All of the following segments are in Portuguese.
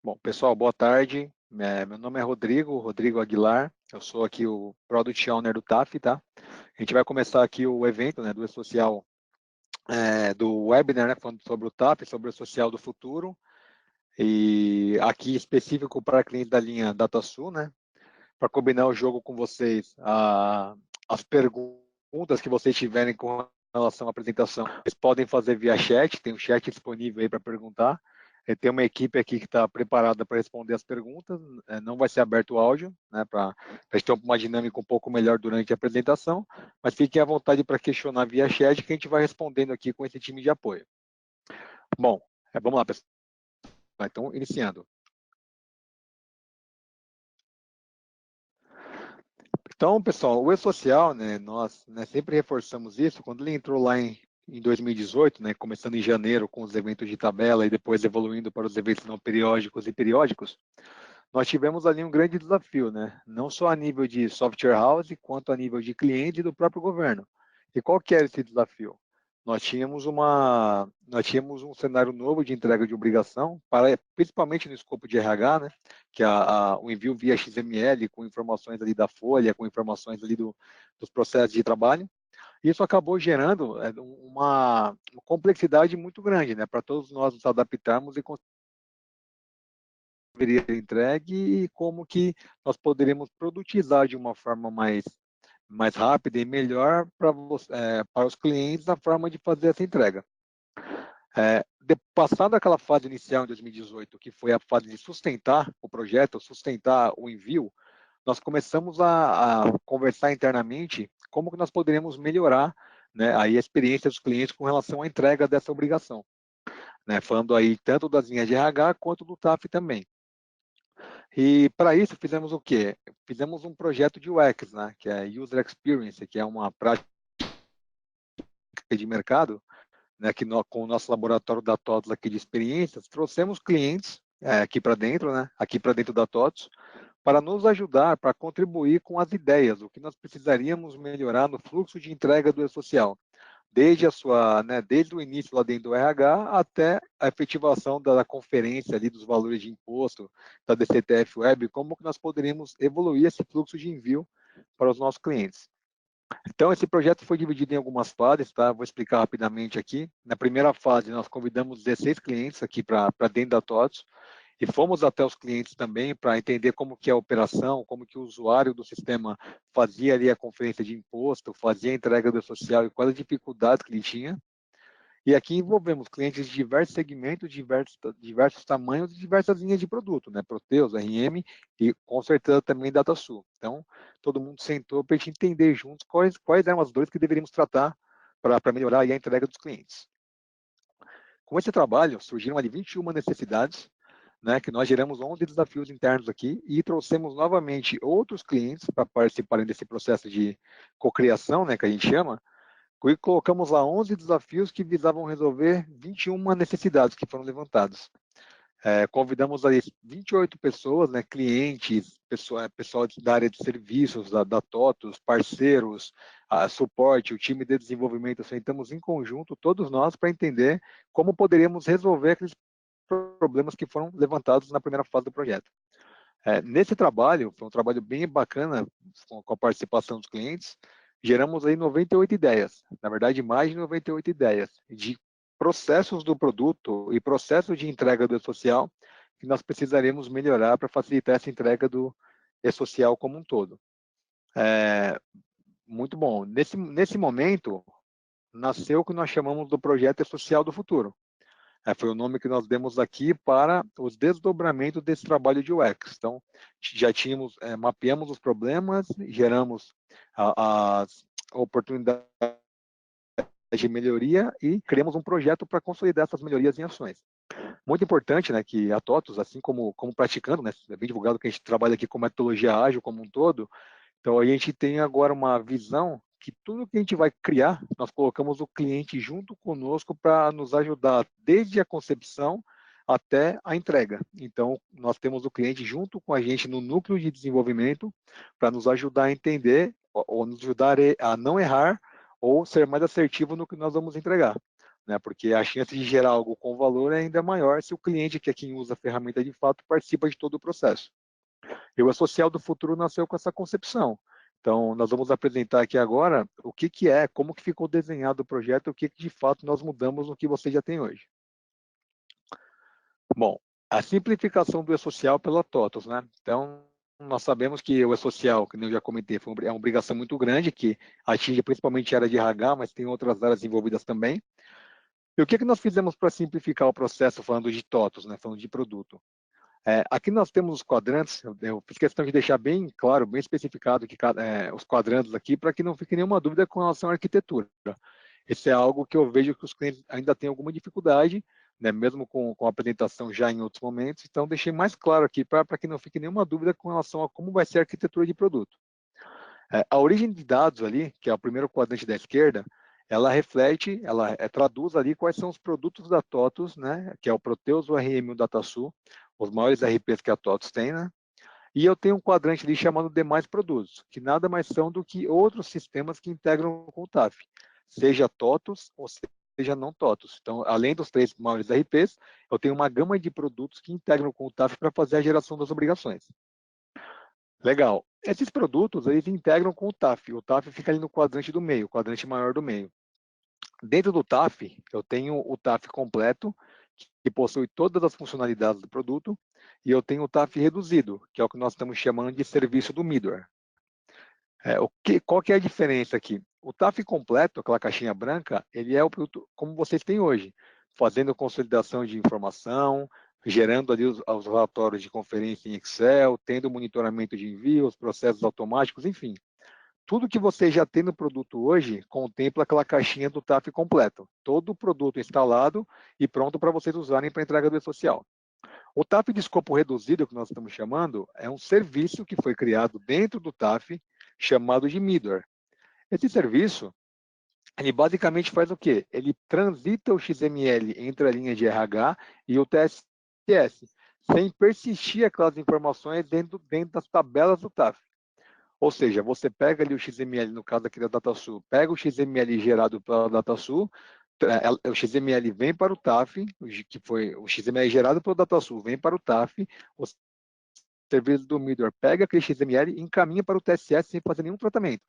Bom, pessoal, boa tarde. Meu nome é Rodrigo Aguilar. Eu sou aqui o Product Owner do TAF, tá? A gente vai começar aqui o evento, né, do E-Social, do webinar, né, falando sobre o TAF, sobre o E-Social do futuro. E aqui específico para clientes da linha DataSul, né? Para combinar o jogo com vocês, as perguntas que vocês tiverem com relação à apresentação, vocês podem fazer via chat, tem um chat disponível aí para perguntar. Tem uma equipe aqui que está preparada para responder as perguntas, não vai ser aberto o áudio, né, para a gente ter uma dinâmica um pouco melhor durante a apresentação, mas fiquem à vontade para questionar via chat que a gente vai respondendo aqui com esse time de apoio. Bom, vamos lá, pessoal. Então, iniciando. Então, pessoal, o E-Social, né, nós sempre reforçamos isso, quando ele entrou lá em 2018, né, começando em janeiro com os eventos de tabela e depois evoluindo para os eventos não periódicos e periódicos, nós tivemos ali um grande desafio, né, não só a nível de software house, quanto a nível de cliente e do próprio governo. E qual que era esse desafio? Nós tínhamos um cenário novo de entrega de obrigação, principalmente no escopo de RH, né, que é o envio via XML, com informações ali da folha, com informações ali dos processos de trabalho. Isso acabou gerando uma complexidade muito grande, né, para todos nós nos adaptarmos e deveria ser entregue e como que nós poderíamos produtizar de uma forma mais rápida e melhor para os clientes a forma de fazer essa entrega. Passando aquela fase inicial em 2018, que foi a fase de sustentar o projeto, sustentar o envio, nós começamos a conversar internamente como que nós poderíamos melhorar, né, aí a experiência dos clientes com relação à entrega dessa obrigação, né, falando aí tanto das linhas de RH quanto do TAF também. E para isso fizemos o quê? Fizemos um projeto de UX, né, que é User Experience, que é uma prática de mercado, né, que com o nosso laboratório da TOTS aqui de experiências, trouxemos clientes aqui para dentro, né, aqui para dentro da TOTS, para nos ajudar, para contribuir com as ideias, o que nós precisaríamos melhorar no fluxo de entrega do E-Social, desde o início lá dentro do RH até a efetivação da conferência ali dos valores de imposto da DCTF Web, como que nós poderíamos evoluir esse fluxo de envio para os nossos clientes. Então, esse projeto foi dividido em algumas fases, tá? Vou explicar rapidamente aqui. Na primeira fase, nós convidamos 16 clientes aqui para dentro da TOTS e fomos até os clientes também para entender como que é a operação, como que o usuário do sistema fazia ali a conferência de imposto, fazia a entrega do social e quais as dificuldades que ele tinha. E aqui envolvemos clientes de diversos segmentos, diversos tamanhos e diversas linhas de produto, né? Proteus, RM e com certeza também DataSul. Então, todo mundo sentou para a gente entender juntos quais eram as dores que deveríamos tratar para melhorar a entrega dos clientes. Com esse trabalho, surgiram ali 21 necessidades, né, que nós geramos 11 desafios internos aqui e trouxemos novamente outros clientes para participarem desse processo de cocriação, né, que a gente chama, e colocamos lá 11 desafios que visavam resolver 21 necessidades que foram levantadas. Convidamos aí 28 pessoas, né, clientes, pessoal da área de serviços, da TOTUS, parceiros, suporte, o time de desenvolvimento, sentamos em conjunto, todos nós, para entender como poderíamos resolver aqueles problemas que foram levantados na primeira fase do projeto. Nesse trabalho, foi um trabalho bem bacana, com a participação dos clientes, geramos aí 98 ideias, na verdade mais de 98 ideias, de processos do produto e processos de entrega do E-Social que nós precisaremos melhorar para facilitar essa entrega do E-Social como um todo. Muito bom. Nesse momento, nasceu o que nós chamamos do projeto E-Social do futuro. Foi o nome que nós demos aqui para os desdobramentos desse trabalho de UX. Então, já mapeamos os problemas, geramos as oportunidades de melhoria e criamos um projeto para consolidar essas melhorias em ações. Muito importante, né, que a TOTUS, assim como praticando, né, é bem divulgado que a gente trabalha aqui com metodologia ágil como um todo, então a gente tem agora uma visão que tudo que a gente vai criar, nós colocamos o cliente junto conosco para nos ajudar desde a concepção até a entrega. Então, nós temos o cliente junto com a gente no núcleo de desenvolvimento para nos ajudar a entender ou nos ajudar a não errar ou ser mais assertivo no que nós vamos entregar. né? Porque a chance de gerar algo com valor é ainda maior se o cliente, que é quem usa a ferramenta de fato, participa de todo o processo. E o E-Social do futuro nasceu com essa concepção. Então, nós vamos apresentar aqui agora o que, que é, como que ficou desenhado o projeto, o que, que de fato nós mudamos no que você já tem hoje. Bom, a simplificação do E-Social pela TOTVS, né? Então, nós sabemos que o E-Social, que eu já comentei, é uma obrigação muito grande, que atinge principalmente a área de RH, mas tem outras áreas envolvidas também. E o que, que nós fizemos para simplificar o processo, falando de TOTVS, né? Falando de produto? Aqui nós temos os quadrantes, eu fiz questão de deixar bem claro, bem especificado que os quadrantes aqui, para que não fique nenhuma dúvida com relação à arquitetura. Esse é algo que eu vejo que os clientes ainda têm alguma dificuldade, né, mesmo com a apresentação já em outros momentos, então deixei mais claro aqui para que não fique nenhuma dúvida com relação a como vai ser a arquitetura de produto. A origem de dados ali, que é o primeiro quadrante da esquerda, ela reflete, ela traduz ali quais são os produtos da TOTVS, né, que é o Proteus, o RM e o DataSul, os maiores RPs que a TOTVS tem, né? E eu tenho um quadrante ali chamado demais produtos, que nada mais são do que outros sistemas que integram com o TAF, seja TOTVS ou seja não TOTVS. Então, além dos 3 maiores RPs, eu tenho uma gama de produtos que integram com o TAF para fazer a geração das obrigações. Legal. Esses produtos, eles integram com o TAF. O TAF fica ali no quadrante do meio, o quadrante maior do meio. Dentro do TAF, eu tenho o TAF completo, que possui todas as funcionalidades do produto, e eu tenho o TAF reduzido, que é o que nós estamos chamando de serviço do middleware. Qual que é a diferença aqui? O TAF completo, aquela caixinha branca, ele é o produto como vocês têm hoje, fazendo consolidação de informação, gerando ali os relatórios de conferência em Excel, tendo monitoramento de envios, processos automáticos, enfim. Tudo que você já tem no produto hoje contempla aquela caixinha do TAF completo. Todo o produto instalado e pronto para vocês usarem para entrega do E-Social. O TAF de escopo reduzido, que nós estamos chamando, é um serviço que foi criado dentro do TAF, chamado de middleware. Esse serviço, ele basicamente faz o quê? Ele transita o XML entre a linha de RH e o TSS, sem persistir aquelas informações dentro das tabelas do TAF. Ou seja, você pega ali o XML, no caso aqui da DataSul, pega o XML gerado pela DataSul, o XML vem para o TAF, que foi o XML gerado pelo DataSul, vem para o TAF, o serviço do middleware pega aquele XML e encaminha para o TSS sem fazer nenhum tratamento.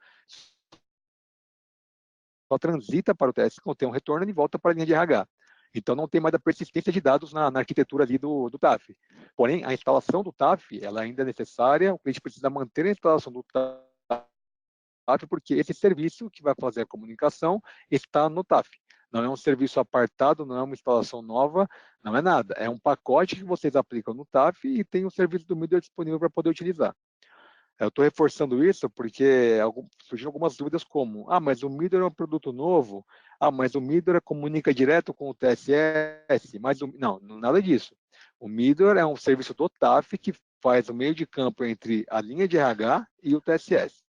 Só transita para o TSS, contém um retorno e volta para a linha de RH. Então, não tem mais a persistência de dados na arquitetura ali do TAF. Porém, a instalação do TAF, ela ainda é necessária, o cliente precisa manter a instalação do TAF, porque esse serviço que vai fazer a comunicação está no TAF. Não é um serviço apartado, não é uma instalação nova, não é nada. É um pacote que vocês aplicam no TAF e tem o serviço do middleware disponível para poder utilizar. Eu estou reforçando isso porque surgiram algumas dúvidas como, mas o middleware é um produto novo, mas o middleware comunica direto com o TSS, não, nada disso. O middleware é um serviço do TAF que faz o meio de campo entre a linha de RH e o TSS.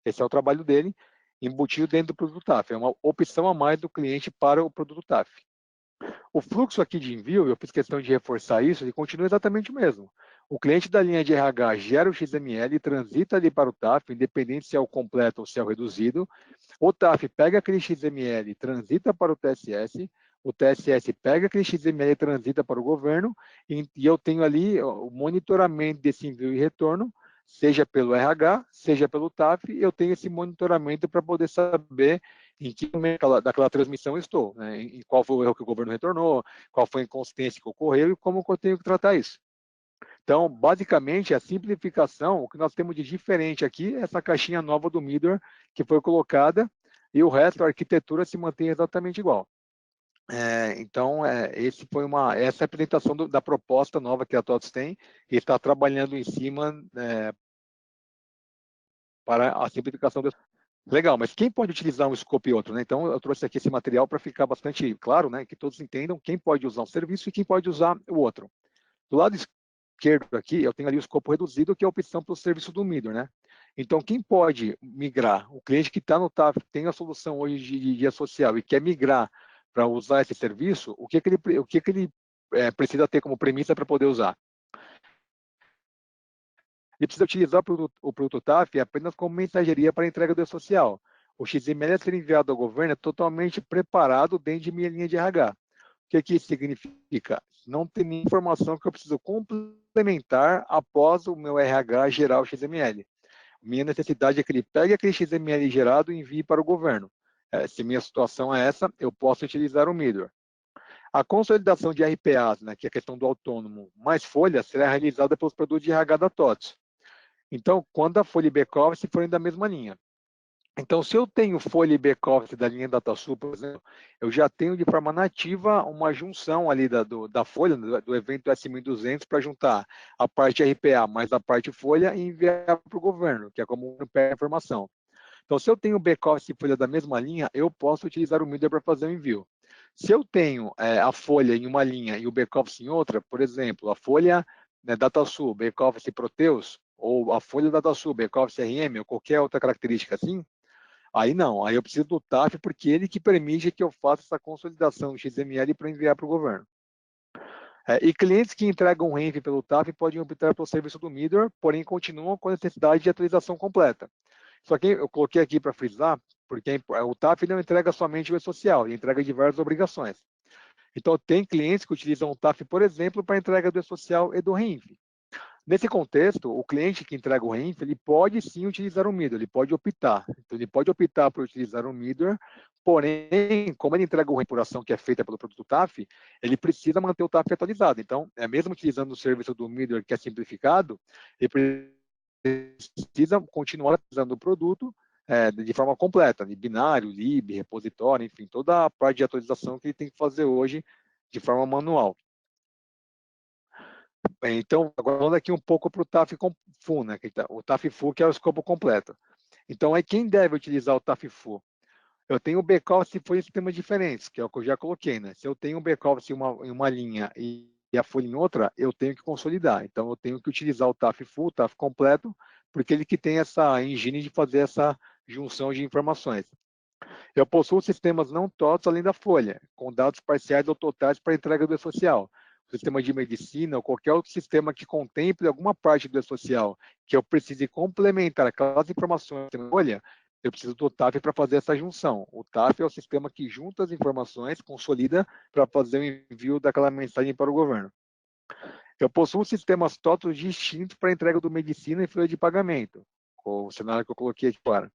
Esse é o trabalho dele, embutido dentro do produto TAF. É uma opção a mais do cliente para o produto TAF. O fluxo aqui de envio, eu fiz questão de reforçar isso, ele continua exatamente o mesmo. O cliente da linha de RH gera o XML, transita ali para o TAF, independente se é o completo ou se é o reduzido. O TAF pega aquele XML, transita para o TSS. O TSS pega aquele XML e transita para o governo. E eu tenho ali o monitoramento desse envio e retorno, seja pelo RH, seja pelo TAF. Eu tenho esse monitoramento para poder saber em que momento daquela transmissão eu estou, né? Em qual foi o erro que o governo retornou, qual foi a inconsistência que ocorreu e como eu tenho que tratar isso. Então, basicamente, a simplificação, o que nós temos de diferente aqui é essa caixinha nova do middleware que foi colocada e o resto, a arquitetura se mantém exatamente igual. Então, essa é a apresentação da proposta nova que a TOTVS tem e está trabalhando em cima para a simplificação desse. Legal, mas quem pode utilizar um scope e outro, né? Então, eu trouxe aqui esse material para ficar bastante claro, né? Que todos entendam quem pode usar um serviço e quem pode usar o outro. Do lado esquerdo aqui, eu tenho ali o escopo reduzido, que é a opção para o serviço do middleware, né? Então, quem pode migrar, o cliente que está no TAF, tem a solução hoje de guia social e quer migrar para usar esse serviço, o que ele precisa ter como premissa para poder usar? Ele precisa utilizar o produto TAF apenas como mensageria para entrega do E-Social. o XML a ser enviado ao governo é totalmente preparado dentro de minha linha de RH. O que isso significa? Não tem nenhuma informação que eu preciso complementar após o meu RH gerar o XML. Minha necessidade é que ele pegue aquele XML gerado e envie para o governo. Se minha situação é essa, eu posso utilizar o Midway. A consolidação de RPAs, né, que é a questão do autônomo, mais folha, será realizada pelos produtos de RH da TOTS. Então, quando a folha e back-office forem da mesma linha. Então, se eu tenho folha e back-office da linha DataSul, por exemplo, eu já tenho de forma nativa uma junção ali da folha, do evento S1200, para juntar a parte RPA mais a parte folha e enviar para o governo, que é como pega a informação. Então, se eu tenho back-office e folha da mesma linha, eu posso utilizar o Midway para fazer o envio. Se eu tenho a folha em uma linha e o back-office em outra, por exemplo, a folha DataSul, back-office Proteus, ou a folha DataSul, back-office RM, ou qualquer outra característica assim, aí não, aí eu preciso do TAF, porque ele que permite que eu faça essa consolidação XML para enviar para o governo. E clientes que entregam RENF pelo TAF podem optar pelo serviço do Midway, porém continuam com a necessidade de atualização completa. Só que eu coloquei aqui para frisar, porque o TAF não entrega somente o e-social, ele entrega diversas obrigações. Então, tem clientes que utilizam o TAF, por exemplo, para a entrega do e-social e do RENF. Nesse contexto, o cliente que entrega o RENF, ele pode sim utilizar o Midway, ele pode optar. Então, ele pode optar por utilizar o Midway, porém, como ele entrega o RENF por ação que é feita pelo produto TAF, ele precisa manter o TAF atualizado. Então, mesmo utilizando o serviço do Midway, que é simplificado, ele precisa continuar utilizando o produto de forma completa, de binário, lib, repositório, enfim, toda a parte de atualização que ele tem que fazer hoje de forma manual. Então, agora falando aqui um pouco para o TAF-FU, né? O TAF-FU que é o escopo completo. Então, aí quem deve utilizar o TAF-FU? Eu tenho o back-office se for em sistemas diferentes, que é o que eu já coloquei, né? Se eu tenho um back-office em uma linha e a folha em outra, eu tenho que consolidar. Então, eu tenho que utilizar o TAF-FU, o TAF completo, porque ele que tem essa engine de fazer essa junção de informações. Eu possuo sistemas não TOTS além da folha, com dados parciais ou totais para entrega do e-social. O sistema de medicina ou qualquer outro sistema que contemple alguma parte do e-social que eu precise complementar aquelas informações da folha, eu preciso do TAF para fazer essa junção. O TAF é o sistema que junta as informações, consolida para fazer o envio daquela mensagem para o governo. Eu possuo sistemas TOTS distintos para a entrega do medicina e folha de pagamento, o cenário que eu coloquei aqui para.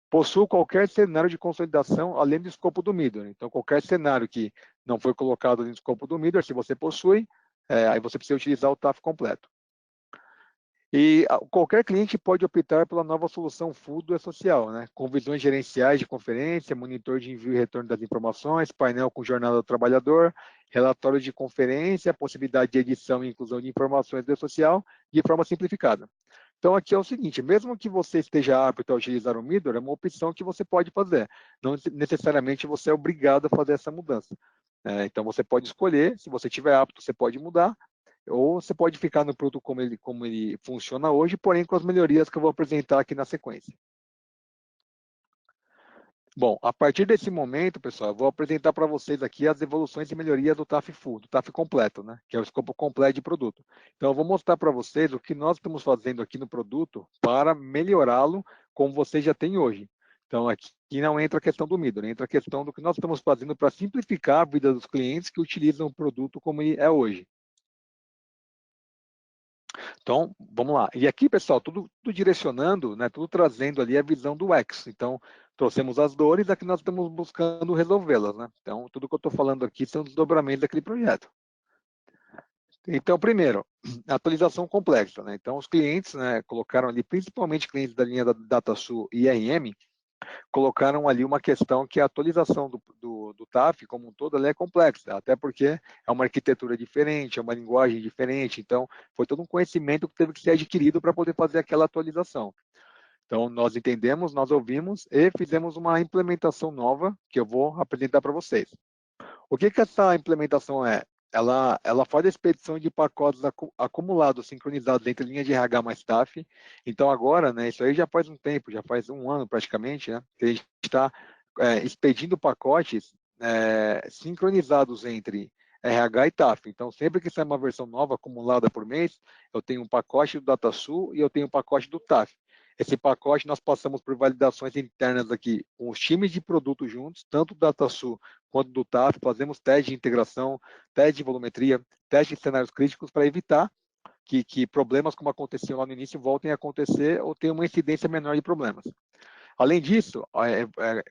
Possuo qualquer cenário de consolidação além do escopo do Midway. Então, qualquer cenário que não foi colocado no escopo do Midway, se você possui, aí você precisa utilizar o TAF completo. E qualquer cliente pode optar pela nova solução full do e-social, né? Com visões gerenciais de conferência, monitor de envio e retorno das informações, painel com jornada do trabalhador, relatório de conferência, possibilidade de edição e inclusão de informações do e-social de forma simplificada. Então, aqui é o seguinte, mesmo que você esteja apto a utilizar o Midway, é uma opção que você pode fazer. Não necessariamente você é obrigado a fazer essa mudança. Então, você pode escolher, se você estiver apto, você pode mudar, ou você pode ficar no produto como ele funciona hoje, porém com as melhorias que eu vou apresentar aqui na sequência. Bom, a partir desse momento, pessoal, eu vou apresentar para vocês aqui as evoluções e melhorias do TAF Full, do TAF completo, né? Que é o escopo completo de produto. Então, eu vou mostrar para vocês o que nós estamos fazendo aqui no produto para melhorá-lo como vocês já têm hoje. Então, aqui não entra a questão do Midway, entra a questão do que nós estamos fazendo para simplificar a vida dos clientes que utilizam o produto como ele é hoje. Então, vamos lá. E aqui, pessoal, tudo direcionando, né, tudo trazendo ali a visão do X. Então, trouxemos as dores, aqui nós estamos buscando resolvê-las, né? Então, tudo que eu estou falando aqui são desdobramentos daquele projeto. Então, primeiro, atualização complexa, né? Então, os clientes, né, colocaram ali, principalmente clientes da linha da DataSul e IRM, colocaram ali uma questão que a atualização do TAF como um todo ela é complexa, até porque é uma arquitetura diferente, é uma linguagem diferente, então foi todo um conhecimento que teve que ser adquirido para poder fazer aquela atualização. Então, nós entendemos, nós ouvimos e fizemos uma implementação nova que eu vou apresentar para vocês. O que essa implementação é? Ela faz a expedição de pacotes acumulados, sincronizados entre linha de RH mais TAF. Então, agora, né, isso aí já faz um tempo, já faz um ano praticamente, né, que a gente está expedindo pacotes sincronizados entre RH e TAF. Então, sempre que sai uma versão nova acumulada por mês, eu tenho um pacote do DataSul e eu tenho um pacote do TAF. Esse pacote nós passamos por validações internas aqui com os times de produto juntos, tanto do DataSul quanto do TAF, fazemos teste de integração, teste de volumetria, teste de cenários críticos para evitar que problemas como aconteciam lá no início voltem a acontecer ou tenham uma incidência menor de problemas. Além disso,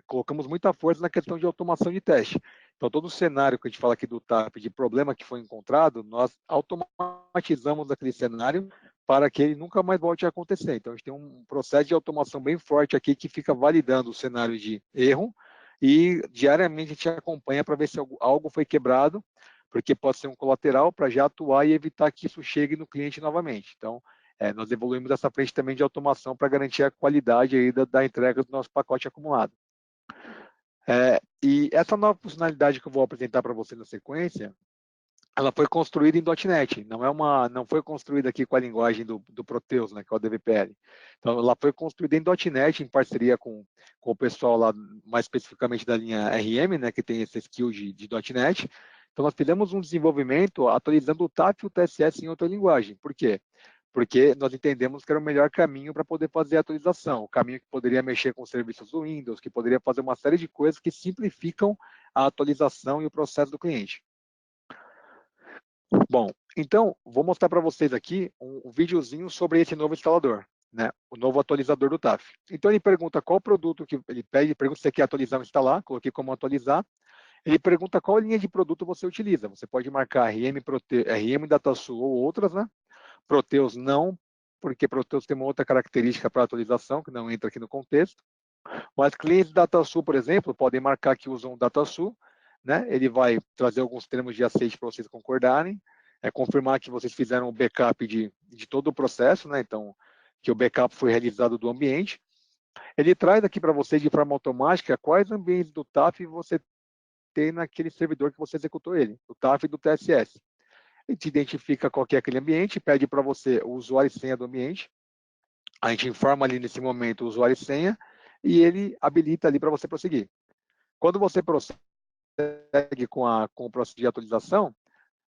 colocamos muita força na questão de automação de teste. Então, todo o cenário que a gente fala aqui do TAP, de problema que foi encontrado, nós automatizamos aquele cenário para que ele nunca mais volte a acontecer. Então, a gente tem um processo de automação bem forte aqui que fica validando o cenário de erro e diariamente a gente acompanha para ver se algo foi quebrado, porque pode ser um colateral para já atuar e evitar que isso chegue no cliente novamente. Então, nós evoluímos essa frente também de automação para garantir a qualidade aí da entrega do nosso pacote acumulado. E essa nova funcionalidade que eu vou apresentar para você na sequência, ela foi construída em .NET, não foi construída aqui com a linguagem do Proteus, né, que é o DVPL. Então, ela foi construída em .NET, em parceria com o pessoal lá, mais especificamente da linha RM, né, que tem esse skill de .NET. Então, nós fizemos um desenvolvimento atualizando o TAP e o TSS em outra linguagem. Por quê? Porque nós entendemos que era o melhor caminho para poder fazer a atualização, o caminho que poderia mexer com os serviços do Windows, que poderia fazer uma série de coisas que simplificam a atualização e o processo do cliente. Bom, então, vou mostrar para vocês aqui um videozinho sobre esse novo instalador, né? O novo atualizador do TAF. Então, ele pergunta qual produto que ele pede, pergunta se você quer atualizar ou instalar, coloquei como atualizar. Ele pergunta qual linha de produto você utiliza. Você pode marcar RM DataSul ou outras, né? Proteus não, porque Proteus tem uma outra característica para atualização, que não entra aqui no contexto. Mas clientes DataSul, por exemplo, podem marcar que usam o DataSul, né? Ele vai trazer alguns termos de aceite para vocês concordarem, confirmar que vocês fizeram o backup de todo o processo, né? Então, que o backup foi realizado do ambiente. Ele traz aqui para vocês de forma automática quais ambientes do TAF você tem naquele servidor que você executou ele, do TAF e do TSS. A gente identifica qual é aquele ambiente, pede para você o usuário e senha do ambiente, a gente informa ali nesse momento o usuário e senha, e ele habilita ali para você prosseguir. Quando você prossegue com o processo de atualização,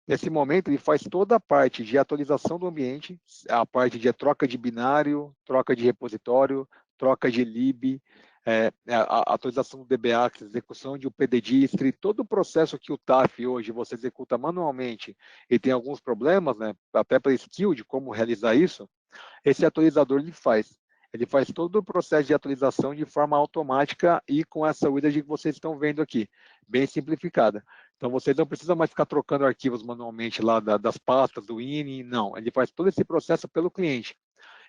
nesse momento ele faz toda a parte de atualização do ambiente, a parte de troca de binário, troca de repositório, troca de lib, a atualização do DBAX, execução de um PDDistri, todo o processo que o TAF hoje você executa manualmente e tem alguns problemas, né, até para skill de como realizar isso, esse atualizador ele faz. Ele faz todo o processo de atualização de forma automática e com essa widget que vocês estão vendo aqui, bem simplificada. Então, vocês não precisam mais ficar trocando arquivos manualmente lá das pastas, do INI, não. Ele faz todo esse processo pelo cliente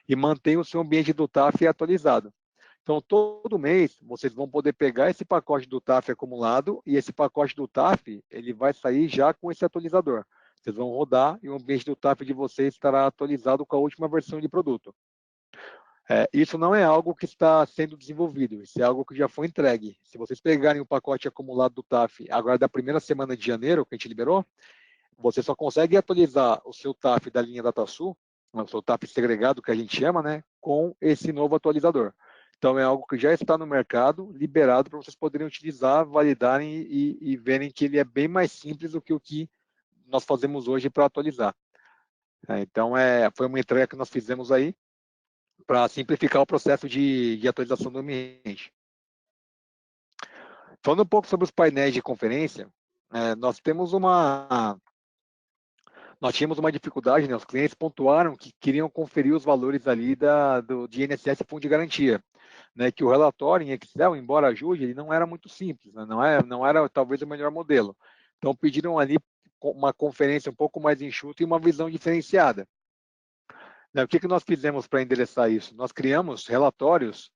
e mantém o seu ambiente do TAF atualizado. Então, todo mês, vocês vão poder pegar esse pacote do TAF acumulado e esse pacote do TAF, ele vai sair já com esse atualizador. Vocês vão rodar e o ambiente do TAF de vocês estará atualizado com a última versão de produto. Isso não é algo que está sendo desenvolvido, isso é algo que já foi entregue. Se vocês pegarem o pacote acumulado do TAF agora da primeira semana de janeiro, que a gente liberou, você só consegue atualizar o seu TAF da linha DataSul, o seu TAF segregado, que a gente chama, né, com esse novo atualizador. Então, é algo que já está no mercado, liberado para vocês poderem utilizar, validarem e verem que ele é bem mais simples do que o que nós fazemos hoje para atualizar. Então, foi uma entrega que nós fizemos aí para simplificar o processo de atualização do ambiente. Falando um pouco sobre os painéis de conferência, nós tínhamos uma dificuldade, né? Os clientes pontuaram que queriam conferir os valores ali de INSS Fundo de Garantia, né? Que o relatório em Excel, embora ajude, ele não era muito simples, né? Não era talvez o melhor modelo. Então pediram ali uma conferência um pouco mais enxuta e uma visão diferenciada. O que nós fizemos para endereçar isso? Nós criamos relatórios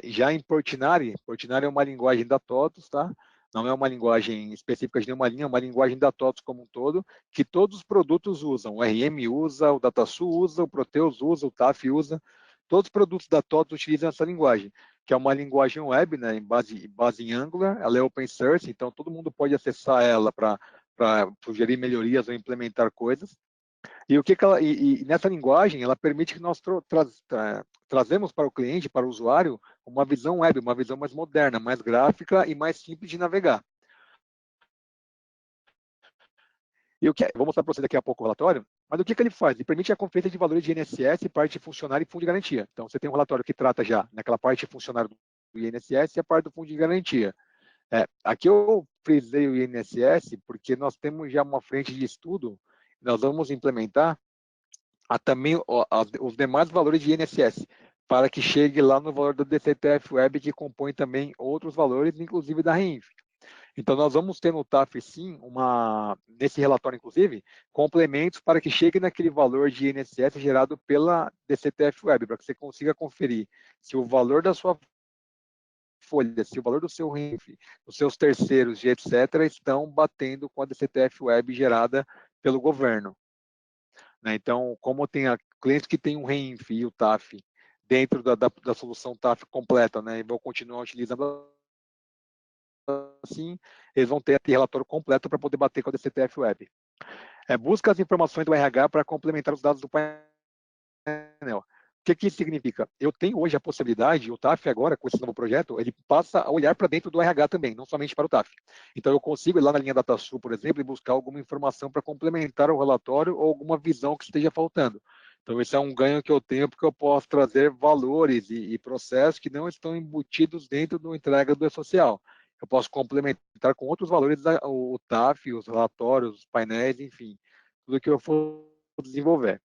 já em Portinari. Portinari é uma linguagem da TOTUS, tá? Não é uma linguagem específica de nenhuma linha, é uma linguagem da TOTUS como um todo, que todos os produtos usam. O RM usa, o DataSul usa, o Proteus usa, o TAF usa. Todos os produtos da TOTUS utilizam essa linguagem, que é uma linguagem web, né, em base em Angular. Ela é open source, então todo mundo pode acessar ela para sugerir melhorias ou implementar coisas. E nessa linguagem, ela permite que nós trazemos para o cliente, para o usuário, uma visão web, uma visão mais moderna, mais gráfica e mais simples de navegar. E vou mostrar para você daqui a pouco o relatório, mas o que ele faz? Ele permite a conferência de valores de INSS, parte funcionário e fundo de garantia. Então, você tem um relatório que trata já naquela parte funcionário do INSS e a parte do fundo de garantia. Aqui eu frisei o INSS porque nós temos já uma frente de estudo, nós vamos implementar também os demais valores de INSS, para que chegue lá no valor do DCTF Web, que compõe também outros valores, inclusive da REINF. Então, nós vamos ter no TAF, sim, nesse relatório, inclusive, complementos para que chegue naquele valor de INSS gerado pela DCTF Web, para que você consiga conferir se o valor da sua folha, se o valor do seu RENF, dos seus terceiros e etc., estão batendo com a DCTF Web gerada pelo governo. Né? Então, como tem clientes que têm um RENF e o TAF dentro da solução TAF completa, né, e vão continuar utilizando assim, eles vão ter aquele relatório completo para poder bater com a DCTF Web. Busca as informações do RH para complementar os dados do painel. O que isso significa? Eu tenho hoje a possibilidade, o TAF agora, com esse novo projeto, ele passa a olhar para dentro do RH também, não somente para o TAF. Então, eu consigo ir lá na linha DataSul, por exemplo, e buscar alguma informação para complementar o relatório ou alguma visão que esteja faltando. Então, esse é um ganho que eu tenho, porque eu posso trazer valores e processos que não estão embutidos dentro da entrega do E-Social. Eu posso complementar com outros valores o TAF, os relatórios, os painéis, enfim, tudo que eu for desenvolver.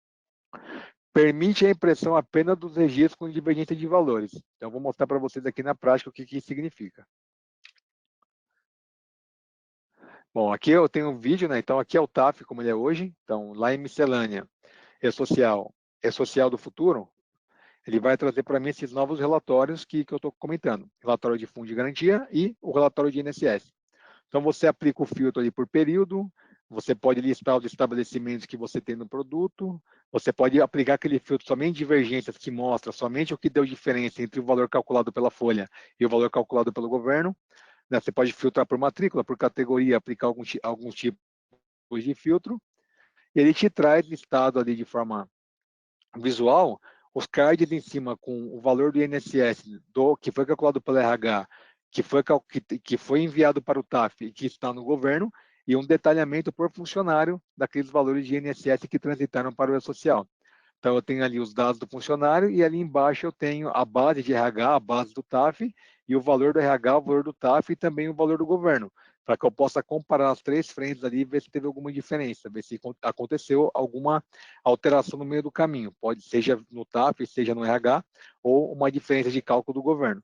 Permite a impressão apenas dos registros com divergência de valores. Então, eu vou mostrar para vocês aqui na prática o que isso significa. Bom, aqui eu tenho um vídeo, né? Então, aqui é o TAF, como ele é hoje. Então, lá em miscelânea, E-Social do futuro, ele vai trazer para mim esses novos relatórios que eu estou comentando. Relatório de fundo de garantia e o relatório de INSS. Então, você aplica o filtro ali por período, você pode listar os estabelecimentos que você tem no produto, você pode aplicar aquele filtro somente de divergências que mostra somente o que deu diferença entre o valor calculado pela folha e o valor calculado pelo governo. Né? Você pode filtrar por matrícula, por categoria, aplicar alguns tipos de filtro. E ele te traz listado ali de forma visual os cards em cima com o valor do INSS que foi calculado pelo RH, que foi enviado para o TAF e que está no governo, e um detalhamento por funcionário daqueles valores de INSS que transitaram para o E-Social. Então, eu tenho ali os dados do funcionário e ali embaixo eu tenho a base de RH, a base do TAF, e o valor do RH, o valor do TAF e também o valor do governo, para que eu possa comparar as três frentes ali e ver se teve alguma diferença, ver se aconteceu alguma alteração no meio do caminho, pode seja no TAF, seja no RH, ou uma diferença de cálculo do governo.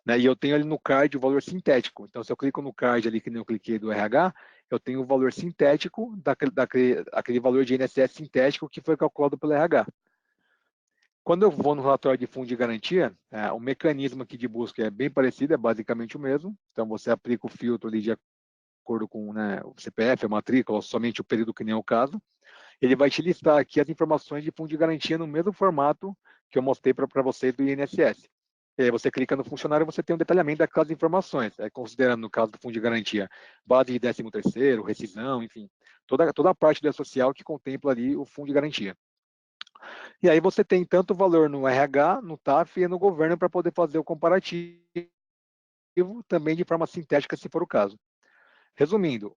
Né? E eu tenho ali no card o valor sintético. Então, se eu clico no card ali, que nem eu cliquei do RH, eu tenho o valor sintético daquele valor de INSS sintético que foi calculado pelo RH. Quando eu vou no relatório de fundo de garantia, o mecanismo aqui de busca é bem parecido, é basicamente o mesmo. Então, você aplica o filtro ali de acordo com, né, o CPF, a matrícula, ou somente o período que nem é o caso. Ele vai te listar aqui as informações de fundo de garantia no mesmo formato que eu mostrei para vocês do INSS. E aí você clica no funcionário, você tem um detalhamento daquelas informações, considerando, no caso do fundo de garantia, base de 13º, rescisão, enfim, toda a parte do social que contempla ali o fundo de garantia. E aí você tem tanto valor no RH, no TAF e no governo para poder fazer o comparativo, também de forma sintética, se for o caso. Resumindo,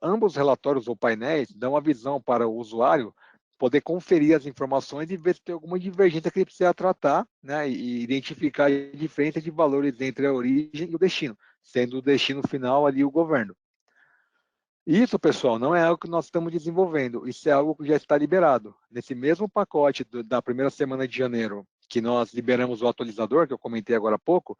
ambos os relatórios ou painéis dão a visão para o usuário poder conferir as informações e ver se tem alguma divergência que ele precisa tratar, né, e identificar a diferença de valores entre a origem e o destino, sendo o destino final ali o governo. Isso, pessoal, não é algo que nós estamos desenvolvendo, isso é algo que já está liberado. Nesse mesmo pacote da primeira semana de janeiro, que nós liberamos o atualizador, que eu comentei agora há pouco,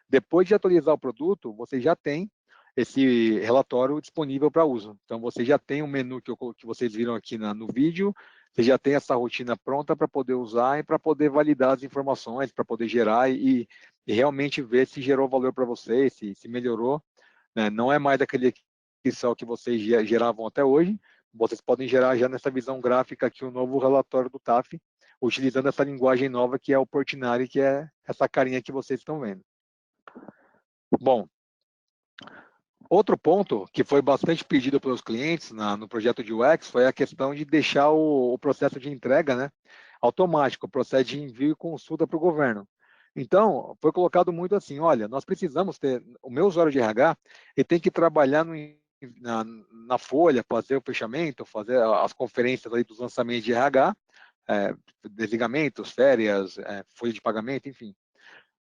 depois de atualizar o produto, você já tem esse relatório disponível para uso. Então, você já tem um menu que vocês viram aqui no vídeo, você já tem essa rotina pronta para poder usar e para poder validar as informações, para poder gerar e realmente ver se gerou valor para vocês, se melhorou. Né? Não é mais daquele que vocês geravam até hoje, vocês podem gerar já nessa visão gráfica aqui o novo relatório do TAF, utilizando essa linguagem nova que é o Portinari, que é essa carinha que vocês estão vendo. Bom, outro ponto que foi bastante pedido pelos clientes no projeto de UX foi a questão de deixar o processo de entrega, né, automático, o processo de envio e consulta para o governo. Então, foi colocado muito assim, olha, nós precisamos ter, o meu usuário de RH, ele tem que trabalhar no na folha, fazer o fechamento, fazer as conferências aí dos lançamentos de RH, desligamentos, férias, folha de pagamento, enfim.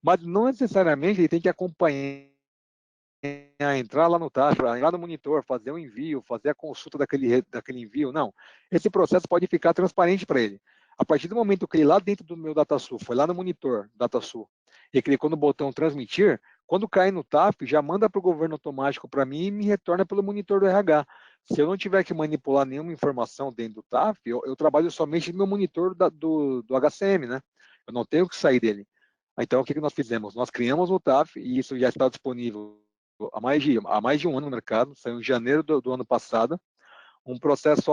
Mas não necessariamente ele tem que acompanhar, entrar lá no TAF, entrar no monitor, fazer o envio, fazer a consulta daquele envio. Não. Esse processo pode ficar transparente para ele. A partir do momento que ele lá dentro do meu DataSul, foi lá no monitor DataSul, e clicou no botão transmitir, quando cai no TAF, já manda para o governo automático para mim e me retorna pelo monitor do RH. Se eu não tiver que manipular nenhuma informação dentro do TAF, eu trabalho somente no meu monitor do HCM, né? Eu não tenho que sair dele. Então, o que nós fizemos? Nós criamos o TAF e isso já está disponível há mais de um ano no mercado, saiu em janeiro do ano passado, um processo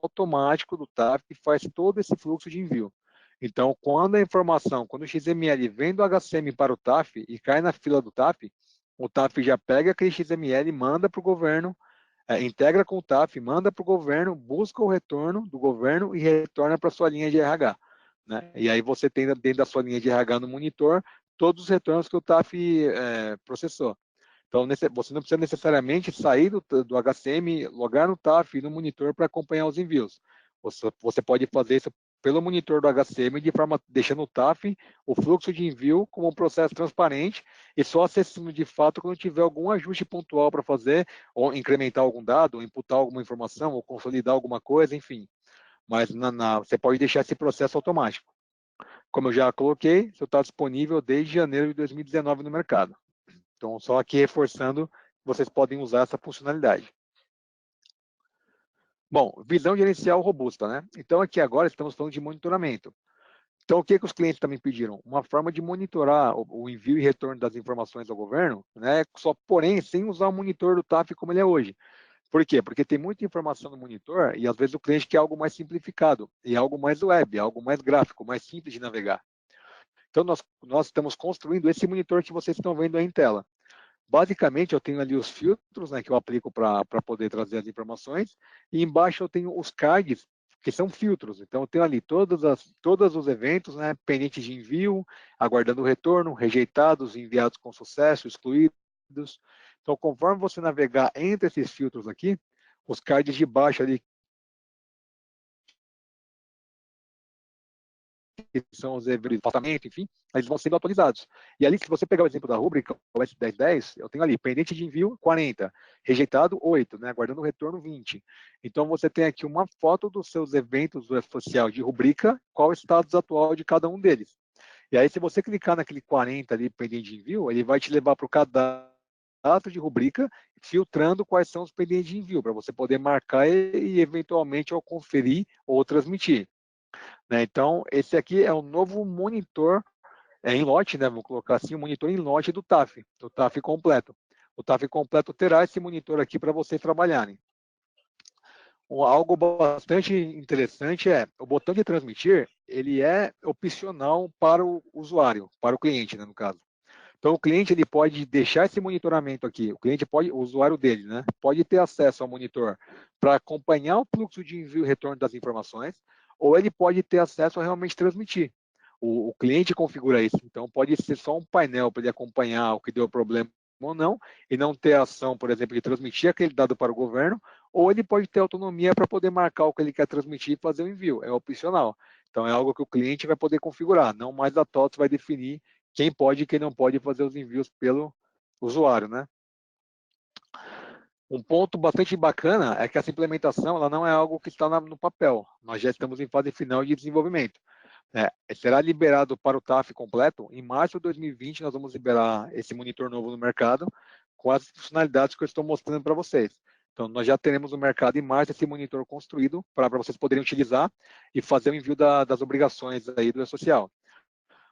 automático do TAF que faz todo esse fluxo de envio. Então, quando o XML vem do HCM para o TAF e cai na fila do TAF, o TAF já pega aquele XML, manda para o governo, integra com o TAF, manda para o governo, busca o retorno do governo e retorna para a sua linha de RH. Né? E aí você tem dentro da sua linha de RH no monitor todos os retornos que o TAF processou. Então, você não precisa necessariamente sair do HCM, logar no TAF e no monitor para acompanhar os envios. Você pode fazer isso pelo monitor do HCM, deixando o TAF, o fluxo de envio, como um processo transparente e só acessando de fato quando tiver algum ajuste pontual para fazer, ou incrementar algum dado, ou imputar alguma informação, ou consolidar alguma coisa, enfim. Mas você pode deixar esse processo automático. Como eu já coloquei, isso está disponível desde janeiro de 2019 no mercado. Então, só aqui reforçando, vocês podem usar essa funcionalidade. Bom, visão gerencial robusta, né? Então, aqui agora estamos falando de monitoramento. Então, o que os clientes também pediram? Uma forma de monitorar o envio e retorno das informações ao governo, né? Só, porém, sem usar o monitor do TAF como ele é hoje. Por quê? Porque tem muita informação no monitor e, às vezes, o cliente quer algo mais simplificado, e algo mais web, algo mais gráfico, mais simples de navegar. Então, nós estamos construindo esse monitor que vocês estão vendo aí em tela. Basicamente, eu tenho ali os filtros, né, que eu aplico para poder trazer as informações, e embaixo eu tenho os cards, que são filtros. Então, eu tenho ali todos os eventos, né, pendentes de envio, aguardando o retorno, rejeitados, enviados com sucesso, excluídos. Então, conforme você navegar entre esses filtros aqui, os cards de baixo ali, que são os eventos de tratamento, enfim, eles vão sendo atualizados. E ali, se você pegar o exemplo da rúbrica, o S1010, eu tenho ali, pendente de envio, 40, rejeitado, 8, né, aguardando o retorno, 20. Então, você tem aqui uma foto dos seus eventos do F-Social de rubrica, qual o status atual de cada um deles. E aí, se você clicar naquele 40 ali, pendente de envio, ele vai te levar para o cadastro de rubrica, filtrando quais são os pendentes de envio, para você poder marcar e eventualmente, ao conferir ou transmitir. Né? Então, esse aqui é o novo monitor em lote, né? Vou colocar assim, o monitor em lote do TAF completo. O TAF completo terá esse monitor aqui para vocês trabalharem. Algo bastante interessante é, o botão de transmitir, ele é opcional para o usuário, para o cliente, né, no caso. Então, o cliente ele pode deixar esse monitoramento aqui, o usuário dele, né, pode ter acesso ao monitor para acompanhar o fluxo de envio e retorno das informações, ou ele pode ter acesso a realmente transmitir. O cliente configura isso, então pode ser só um painel para ele acompanhar o que deu problema ou não, e não ter ação, por exemplo, de transmitir aquele dado para o governo, ou ele pode ter autonomia para poder marcar o que ele quer transmitir e fazer o envio, é opcional. Então, é algo que o cliente vai poder configurar, não mais a TOTS vai definir quem pode e quem não pode fazer os envios pelo usuário, né? Um ponto bastante bacana é que essa implementação ela não é algo que está no papel. Nós já estamos em fase final de desenvolvimento. Será liberado para o TAF completo. Em março de 2020, nós vamos liberar esse monitor novo no mercado com as funcionalidades que eu estou mostrando para vocês. Então, nós já teremos no mercado em março esse monitor construído para vocês poderem utilizar e fazer o envio das obrigações aí do E-Social.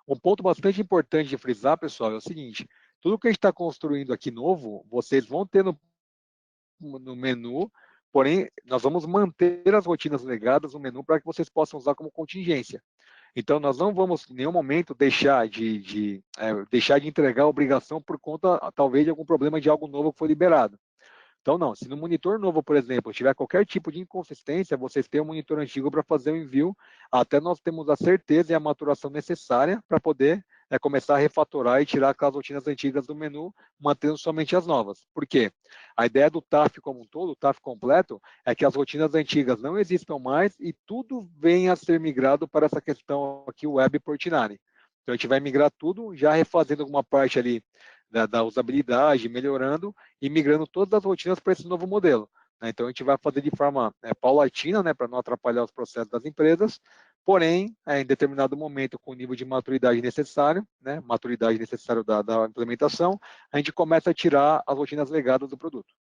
Um ponto bastante importante de frisar, pessoal, é o seguinte: tudo que a gente está construindo aqui novo, vocês vão ter no menu, porém, nós vamos manter as rotinas legadas no menu para que vocês possam usar como contingência. Então, nós não vamos, em nenhum momento, deixar de entregar a obrigação por conta, talvez, de algum problema de algo novo que foi liberado. Então, não, se no monitor novo, por exemplo, tiver qualquer tipo de inconsistência, vocês têm um monitor antigo para fazer o envio, até nós temos a certeza e a maturação necessária para poder é começar a refatorar e tirar aquelas rotinas antigas do menu, mantendo somente as novas. Por quê? A ideia do TAF como um todo, o TAF completo, é que as rotinas antigas não existam mais e tudo venha a ser migrado para essa questão aqui, web Portinari. Então, a gente vai migrar tudo, já refazendo alguma parte ali da usabilidade, melhorando e migrando todas as rotinas para esse novo modelo. Então, a gente vai fazer de forma paulatina, para não atrapalhar os processos das empresas, porém, em determinado momento, com o nível de maturidade necessário, maturidade necessária da implementação, a gente começa a tirar as rotinas legadas do produto.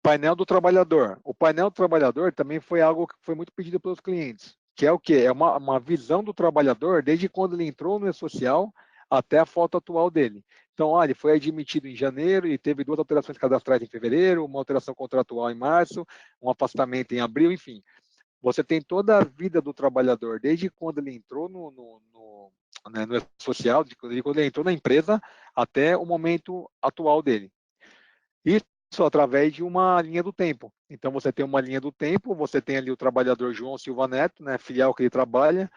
Painel do trabalhador. O painel do trabalhador também foi algo que foi muito pedido pelos clientes, que é o quê? É uma visão do trabalhador desde quando ele entrou no E-Social até a foto atual dele. Então, ele foi admitido em janeiro e teve 2 alterações cadastrais em fevereiro, uma alteração contratual em março, um afastamento em abril, enfim. Você tem toda a vida do trabalhador, desde quando ele entrou no social, de quando ele entrou na empresa, até o momento atual dele. Isso através de uma linha do tempo. Então, você tem uma linha do tempo, você tem ali o trabalhador João Silva Neto, filial que ele trabalha,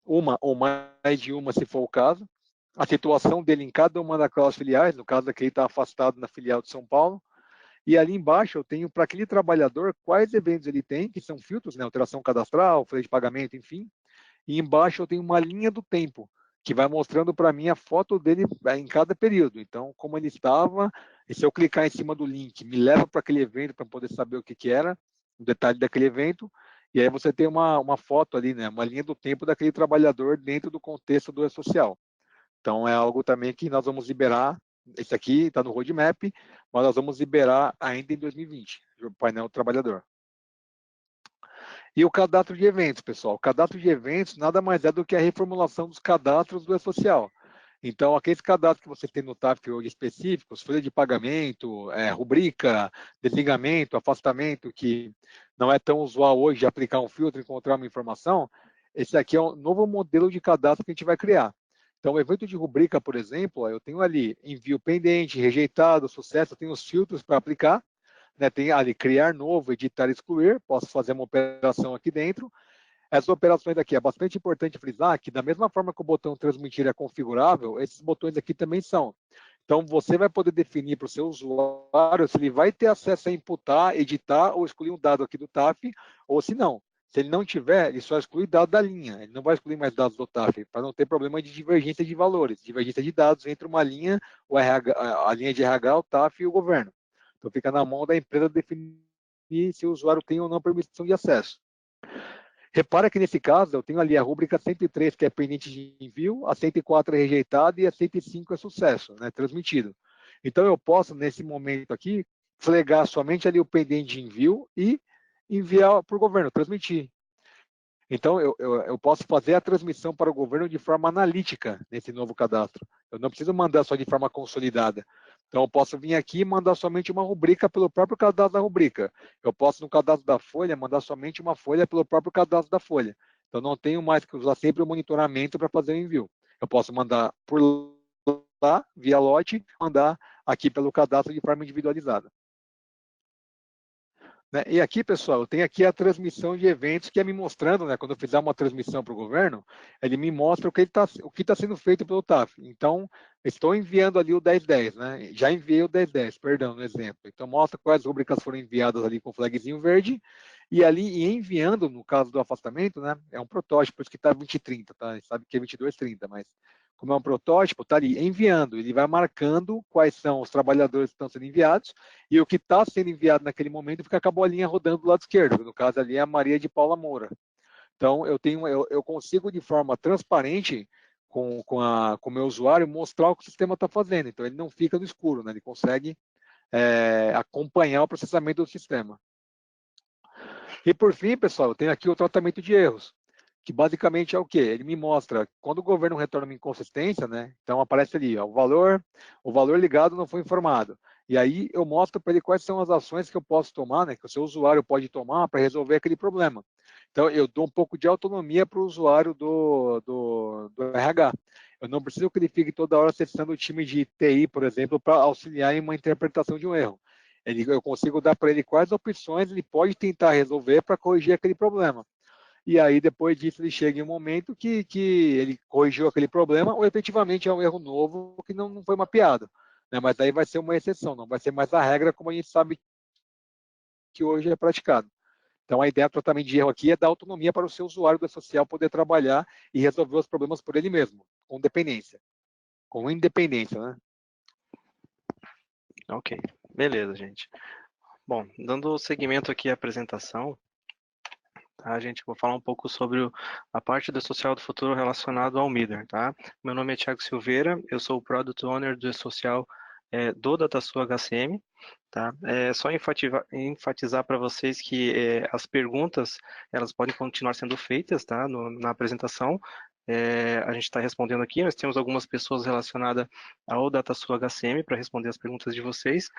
uma ou mais de uma, se for o caso, a situação dele em cada uma daquelas filiais, no caso aqui ele está afastado na filial de São Paulo, e ali embaixo eu tenho para aquele trabalhador quais eventos ele tem, que são filtros, alteração cadastral, folha de pagamento, enfim, e embaixo eu tenho uma linha do tempo, que vai mostrando para mim a foto dele em cada período. Então, como ele estava, e se eu clicar em cima do link, me leva para aquele evento para poder saber o que era, o detalhe daquele evento, e aí você tem uma foto ali, uma linha do tempo daquele trabalhador dentro do contexto do E-Social. Então, é algo também que nós vamos liberar. Esse aqui está no roadmap, mas nós vamos liberar ainda em 2020, o painel do trabalhador. E o cadastro de eventos, pessoal. O cadastro de eventos nada mais é do que a reformulação dos cadastros do E-Social. Então, aqueles cadastros que você tem no TAF hoje específicos, folha de pagamento, rubrica, desligamento, afastamento, que não é tão usual hoje de aplicar um filtro e encontrar uma informação, esse aqui é um novo modelo de cadastro que a gente vai criar. Então, o evento de rubrica, por exemplo, eu tenho ali envio pendente, rejeitado, sucesso, eu tenho os filtros para aplicar, tem ali criar novo, editar, excluir, posso fazer uma operação aqui dentro. Essas operações aqui é bastante importante frisar que da mesma forma que o botão transmitir é configurável, esses botões aqui também são. Então, você vai poder definir para o seu usuário se ele vai ter acesso a imputar, editar ou excluir um dado aqui do TAF, ou se não. Se ele não tiver, ele só exclui dado da linha, ele não vai excluir mais dados do TAF, para não ter problema de divergência de valores, divergência de dados entre uma linha, a linha de RH, o TAF e o governo. Então, fica na mão da empresa definir se o usuário tem ou não permissão de acesso. Repara que, nesse caso, eu tenho ali a rúbrica 103, que é pendente de envio, a 104 é rejeitado e a 105 é sucesso, transmitido. Então, eu posso, nesse momento aqui, flegar somente ali o pendente de envio e enviar para o governo, transmitir. Então, eu posso fazer a transmissão para o governo de forma analítica nesse novo cadastro. Eu não preciso mandar só de forma consolidada. Então, eu posso vir aqui e mandar somente uma rubrica pelo próprio cadastro da rubrica. Eu posso, no cadastro da folha, mandar somente uma folha pelo próprio cadastro da folha. Então, não tenho mais que usar sempre o monitoramento para fazer o envio. Eu posso mandar por lá, via lote, mandar aqui pelo cadastro de forma individualizada. E aqui, pessoal, eu tenho aqui a transmissão de eventos que é me mostrando, quando eu fizer uma transmissão para o governo, ele me mostra o que está sendo feito pelo TAF. Então, estou enviando ali o 1010, já enviei o 1010, perdão, no exemplo. Então, mostra quais rubricas foram enviadas ali com o flagzinho verde, e ali enviando, no caso do afastamento, é um protótipo, por isso que está 2030, tá? A gente sabe que é 2230, mas como é um protótipo, está ali enviando, ele vai marcando quais são os trabalhadores que estão sendo enviados, e o que está sendo enviado naquele momento fica com a bolinha rodando do lado esquerdo, no caso ali é a Maria de Paula Moura. Então, eu consigo, de forma transparente, com o meu usuário, mostrar o que o sistema está fazendo. Então, ele não fica no escuro, ele consegue acompanhar o processamento do sistema. E, por fim, pessoal, eu tenho aqui o tratamento de erros, que basicamente é o quê? Ele me mostra, quando o governo retorna uma inconsistência, então aparece ali, o valor ligado não foi informado. E aí eu mostro para ele quais são as ações que eu posso tomar, que o seu usuário pode tomar para resolver aquele problema. Então, eu dou um pouco de autonomia para o usuário do RH. Eu não preciso que ele fique toda hora acessando o time de TI, por exemplo, para auxiliar em uma interpretação de um erro. Eu consigo dar para ele quais opções ele pode tentar resolver para corrigir aquele problema. e aí depois disso ele chega em um momento que ele corrigiu aquele problema, ou efetivamente é um erro novo que não foi mapeado. Né? Mas aí vai ser uma exceção, não vai ser mais a regra como a gente sabe que hoje é praticado. Então, a ideia do tratamento de erro aqui é dar autonomia para o seu usuário da social poder trabalhar e resolver os problemas por ele mesmo, com dependência, com independência, né? Ok, beleza, gente. Bom, dando seguimento aqui à apresentação, tá, gente, vou falar um pouco sobre a parte do social do futuro relacionado ao Middle, tá? Meu nome é Thiago Silveira, eu sou o Product Owner do social do DataSul HCM, tá? É só enfatizar para vocês que as perguntas, elas podem continuar sendo feitas, tá? Na apresentação, a gente está respondendo aqui, nós temos algumas pessoas relacionadas ao DataSul HCM para responder as perguntas de vocês.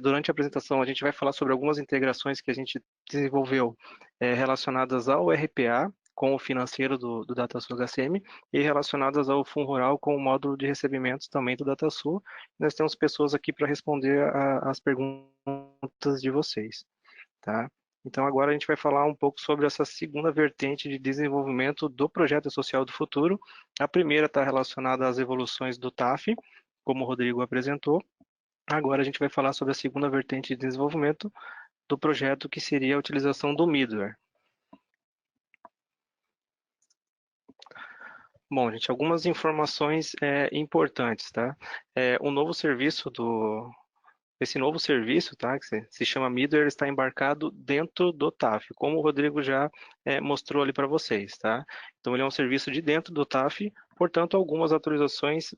Durante a apresentação, a gente vai falar sobre algumas integrações que a gente desenvolveu relacionadas ao RPA, com o financeiro do DataSul HCM, e relacionadas ao Fundo Rural com o módulo de recebimentos também do DataSul. Nós temos pessoas aqui para responder as perguntas de vocês, tá? Então agora a gente vai falar um pouco sobre essa segunda vertente de desenvolvimento do projeto social do futuro. A primeira está relacionada às evoluções do TAF, como o Rodrigo apresentou. Agora a gente vai falar sobre a segunda vertente de desenvolvimento do projeto, que seria a utilização do middleware. Bom, gente, algumas informações importantes, tá? O novo serviço esse novo serviço, tá, que se chama Middleware, está embarcado dentro do TAF, como o Rodrigo já mostrou ali para vocês, tá? Então, ele é um serviço de dentro do TAF, portanto, algumas atualizações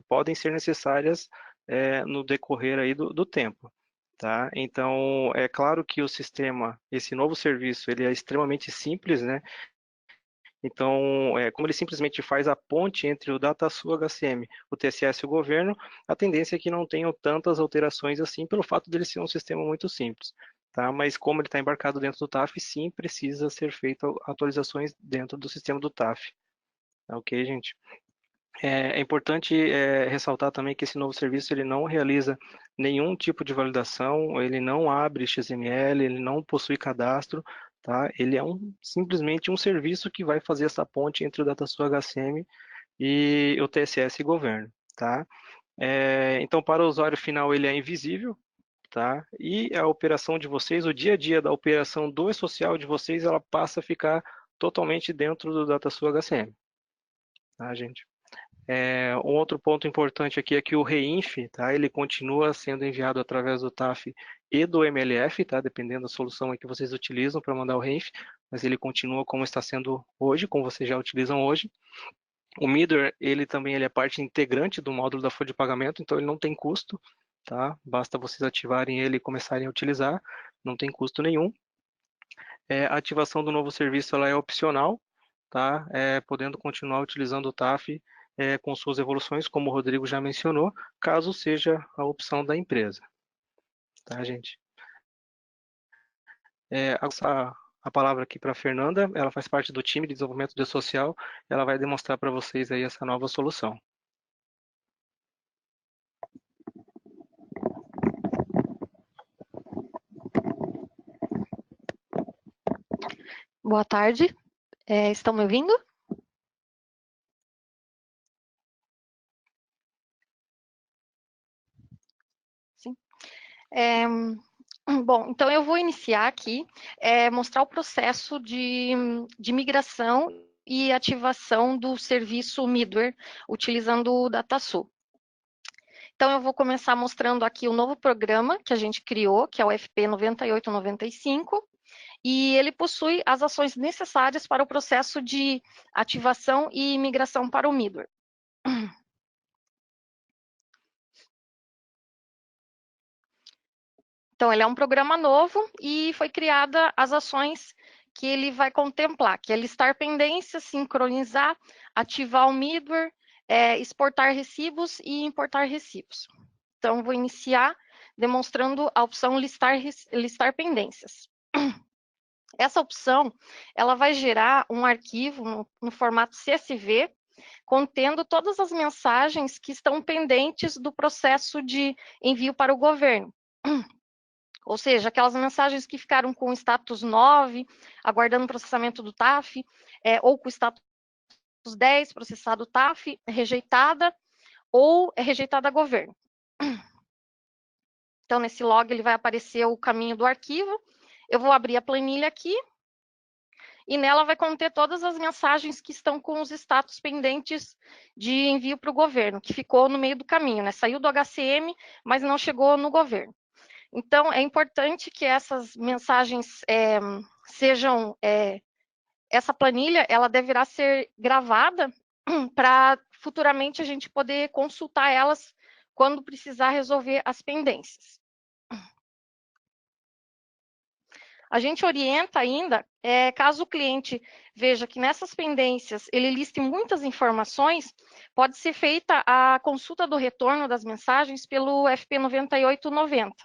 podem ser necessárias no decorrer aí do tempo. Tá? Então, é claro que o sistema, esse novo serviço, ele é extremamente simples, né? Então, como ele simplesmente faz a ponte entre o DataSul HCM, o TSS e o governo, a tendência é que não tenham tantas alterações assim, pelo fato dele ser um sistema muito simples. Tá? Mas como ele está embarcado dentro do TAF, sim, precisa ser feito atualizações dentro do sistema do TAF. Tá ok, gente? É importante ressaltar também que esse novo serviço ele não realiza nenhum tipo de validação, ele não abre XML, ele não possui cadastro, tá? Ele é simplesmente um serviço que vai fazer essa ponte entre o DataSul HCM e o TSS e governo, tá? Então, para o usuário final, ele é invisível, tá? E a operação de vocês, o dia a dia da operação do e-social de vocês, ela passa a ficar totalmente dentro do DataSul HCM, tá, gente? Um outro ponto importante aqui é que o reinf, tá, ele continua sendo enviado através do TAF e do MLF, tá, dependendo da solução que vocês utilizam para mandar o reinf, mas ele continua como está sendo hoje, como vocês já utilizam hoje. O Middleware, ele também é parte integrante do módulo da folha de pagamento, então ele não tem custo, tá? Basta vocês ativarem ele e começarem a utilizar, não tem custo nenhum. A ativação do novo serviço ela é opcional, tá? Podendo continuar utilizando o TAF com suas evoluções, como o Rodrigo já mencionou, caso seja a opção da empresa. Tá, gente? A palavra aqui para a Fernanda, ela faz parte do time de desenvolvimento de social, ela vai demonstrar para vocês aí essa nova solução. Boa tarde, estão me ouvindo? Sim. Bom, então eu vou iniciar aqui, mostrar o processo de migração e ativação do serviço Middleware, utilizando o DataSul. Então eu vou começar mostrando aqui o novo programa que a gente criou, que é o FP 9895, e ele possui as ações necessárias para o processo de ativação e migração para o Middleware. Então, ele é um programa novo e foi criada as ações que ele vai contemplar, que é listar pendências, sincronizar, ativar o middleware, exportar recibos e importar recibos. Então, vou iniciar demonstrando a opção listar pendências. Essa opção, ela vai gerar um arquivo no formato CSV, contendo todas as mensagens que estão pendentes do processo de envio para o governo. Ou seja, aquelas mensagens que ficaram com status 9, aguardando o processamento do TAF, ou com status 10, processado TAF, rejeitada, ou é rejeitada a governo. Então, nesse log, ele vai aparecer o caminho do arquivo. Eu vou abrir a planilha aqui, e nela vai conter todas as mensagens que estão com os status pendentes de envio para o governo, que ficou no meio do caminho, né? Saiu do HCM, mas não chegou no governo. Então, é importante que essas mensagens sejam... essa planilha, ela deverá ser gravada para futuramente a gente poder consultar elas quando precisar resolver as pendências. A gente orienta ainda, caso o cliente veja que nessas pendências ele liste muitas informações, pode ser feita a consulta do retorno das mensagens pelo FP 9890.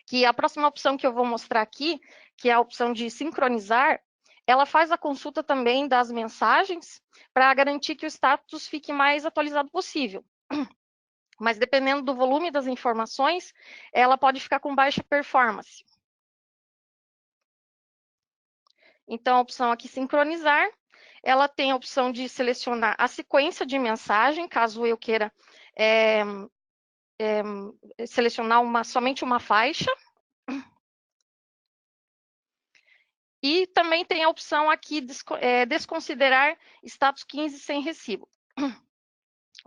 Que a próxima opção que eu vou mostrar aqui, que é a opção de sincronizar, ela faz a consulta também das mensagens para garantir que o status fique mais atualizado possível. Mas dependendo do volume das informações, ela pode ficar com baixa performance. Então, a opção aqui, sincronizar, ela tem a opção de selecionar a sequência de mensagem, caso eu queira selecionar somente uma faixa. E também tem a opção aqui, desconsiderar status 15 sem recibo.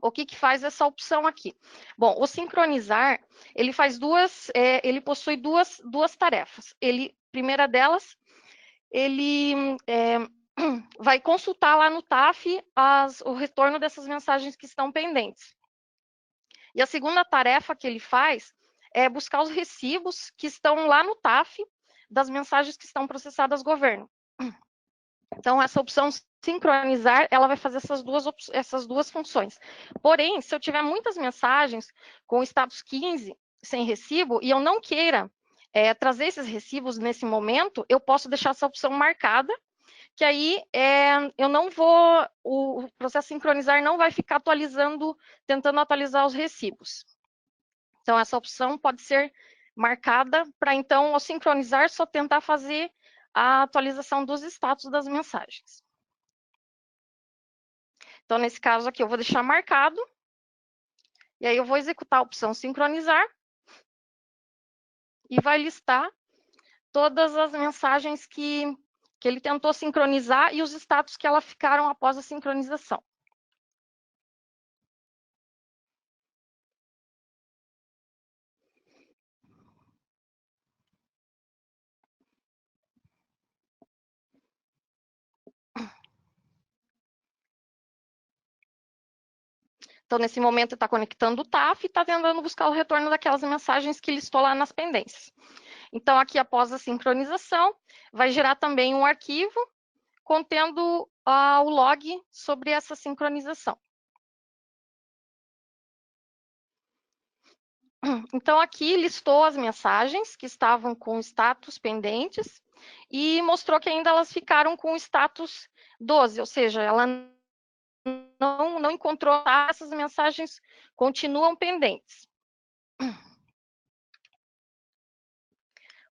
O que faz essa opção aqui? Bom, o sincronizar, ele faz ele possui duas tarefas. Primeira delas, ele vai consultar lá no TAF o retorno dessas mensagens que estão pendentes. E a segunda tarefa que ele faz é buscar os recibos que estão lá no TAF das mensagens que estão processadas governo. Então, essa opção sincronizar, ela vai fazer essas duas funções. Porém, se eu tiver muitas mensagens com status 15 sem recibo e eu não queira trazer esses recibos nesse momento, eu posso deixar essa opção marcada, que aí eu não vou, o processo sincronizar não vai ficar tentando atualizar os recibos. Então, essa opção pode ser marcada para, então, ao sincronizar, só tentar fazer a atualização dos status das mensagens. Então, nesse caso aqui, eu vou deixar marcado. E aí, eu vou executar a opção sincronizar. E vai listar todas as mensagens que ele tentou sincronizar e os status que elas ficaram após a sincronização. Então, nesse momento, está conectando o TAF e está tentando buscar o retorno daquelas mensagens que listou lá nas pendências. Então, aqui, após a sincronização, vai gerar também um arquivo contendo o log sobre essa sincronização. Então, aqui listou as mensagens que estavam com status pendentes e mostrou que ainda elas ficaram com status 12, ou seja, ela não encontrou, essas mensagens continuam pendentes.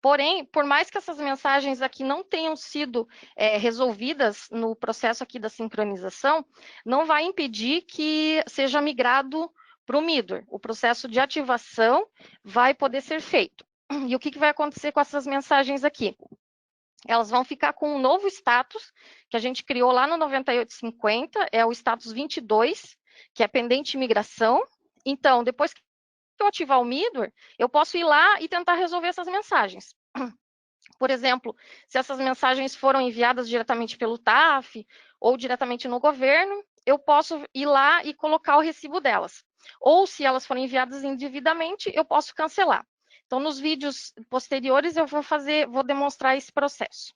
Porém, por mais que essas mensagens aqui não tenham sido resolvidas no processo aqui da sincronização, não vai impedir que seja migrado para o Midway. O processo de ativação vai poder ser feito. E o que vai acontecer com essas mensagens aqui? Elas vão ficar com um novo status que a gente criou lá no 9850, é o status 22, que é pendente migração. Então, depois que eu ativar o Midway, eu posso ir lá e tentar resolver essas mensagens. Por exemplo, se essas mensagens foram enviadas diretamente pelo TAF ou diretamente no governo, eu posso ir lá e colocar o recibo delas. Ou se elas foram enviadas indevidamente, eu posso cancelar. Então, nos vídeos posteriores, eu vou demonstrar esse processo.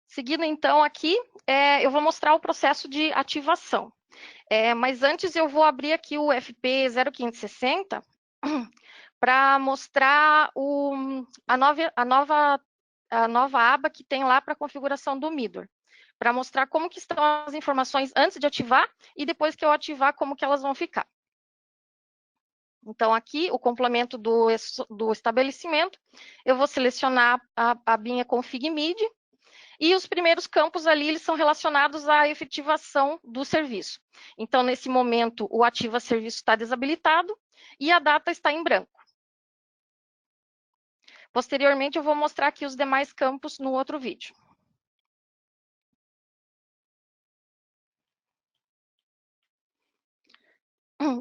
Seguindo, então, aqui, eu vou mostrar o processo de ativação. Mas antes, eu vou abrir aqui o FP 0560 para mostrar a nova a nova aba que tem lá para a configuração do Midway, para mostrar como que estão as informações antes de ativar e depois que eu ativar, como que elas vão ficar. Então, aqui, o complemento do estabelecimento, eu vou selecionar a abinha Config MID, e os primeiros campos ali, eles são relacionados à efetivação do serviço. Então, nesse momento, o ativa serviço está desabilitado e a data está em branco. Posteriormente, eu vou mostrar aqui os demais campos no outro vídeo.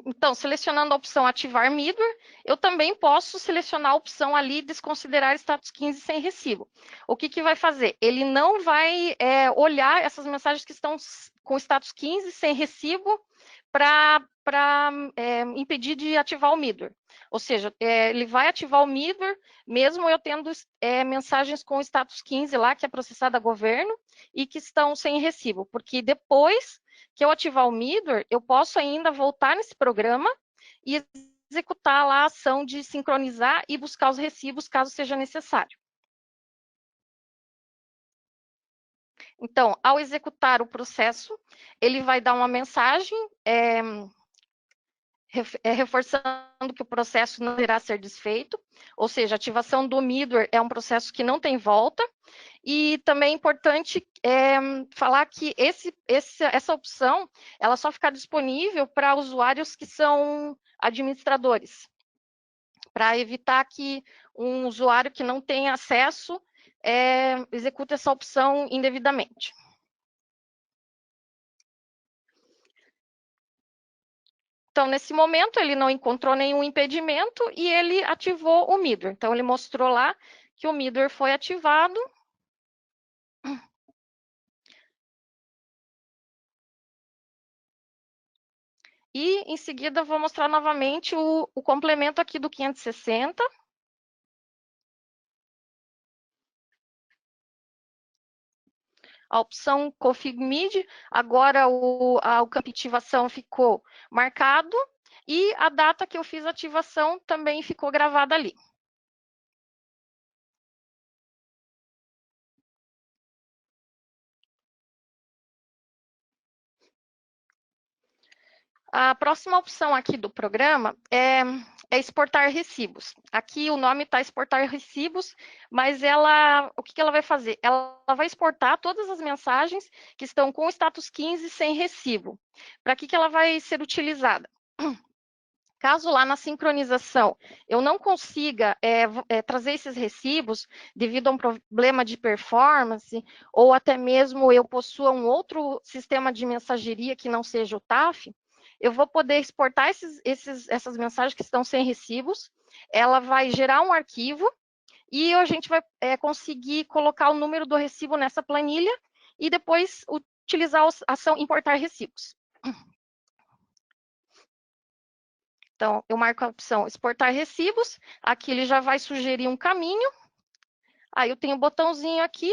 Então, selecionando a opção ativar Midway, eu também posso selecionar a opção ali desconsiderar status 15 sem recibo. O que vai fazer? Ele não vai olhar essas mensagens que estão com status 15 sem recibo para impedir de ativar o Midway. Ou seja, ele vai ativar o Midway mesmo eu tendo mensagens com status 15 lá, que é processada a governo, e que estão sem recibo, porque depois que eu ativar o Midway, eu posso ainda voltar nesse programa e executar lá a ação de sincronizar e buscar os recibos, caso seja necessário. Então, ao executar o processo, ele vai dar uma mensagem reforçando que o processo não irá ser desfeito, ou seja, a ativação do Midway é um processo que não tem volta, e também é importante falar que essa opção, ela só fica disponível para usuários que são administradores, para evitar que um usuário que não tem acesso execute essa opção indevidamente. Então, nesse momento, ele não encontrou nenhum impedimento e ele ativou o Midway. Então, ele mostrou lá que o Midway foi ativado. E, em seguida, vou mostrar novamente o complemento aqui do 560. A opção Config MID, agora o campo de ativação ficou marcado e a data que eu fiz a ativação também ficou gravada ali. A próxima opção aqui do programa é exportar recibos. Aqui o nome está exportar recibos, mas o que ela vai fazer? Ela vai exportar todas as mensagens que estão com o status 15 sem recibo. Para que ela vai ser utilizada? Caso lá na sincronização eu não consiga trazer esses recibos devido a um problema de performance, ou até mesmo eu possua um outro sistema de mensageria que não seja o TAF, eu vou poder exportar essas mensagens que estão sem recibos, ela vai gerar um arquivo e a gente vai conseguir colocar o número do recibo nessa planilha e depois utilizar a ação importar recibos. Então, eu marco a opção exportar recibos, aqui ele já vai sugerir um caminho, aí eu tenho o botãozinho aqui.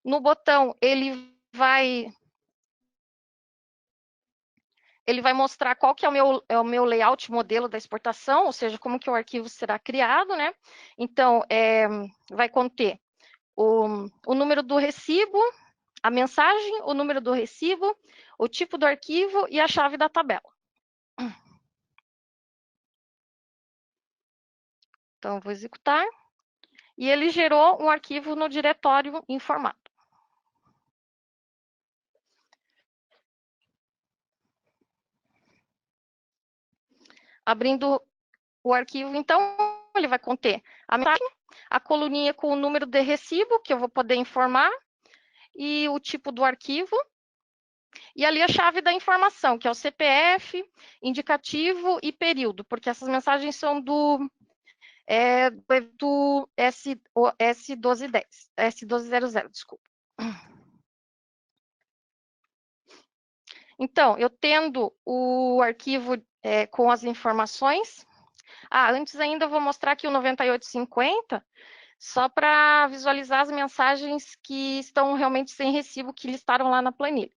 No botão, ele vai mostrar qual que é o meu layout modelo da exportação, ou seja, como que o arquivo será criado, né? Então, vai conter o número do recibo, a mensagem, o número do recibo, o tipo do arquivo e a chave da tabela. Então, eu vou executar. E ele gerou um arquivo no diretório em formato. Abrindo o arquivo, então, ele vai conter a mensagem, a coluninha com o número de recibo, que eu vou poder informar, e o tipo do arquivo, e ali a chave da informação, que é o CPF, indicativo e período, porque essas mensagens são do S1210, S1200, desculpa. Então, eu tendo o arquivo com as informações. Antes ainda eu vou mostrar aqui o 9850, só para visualizar as mensagens que estão realmente sem recibo, que listaram lá na planilha.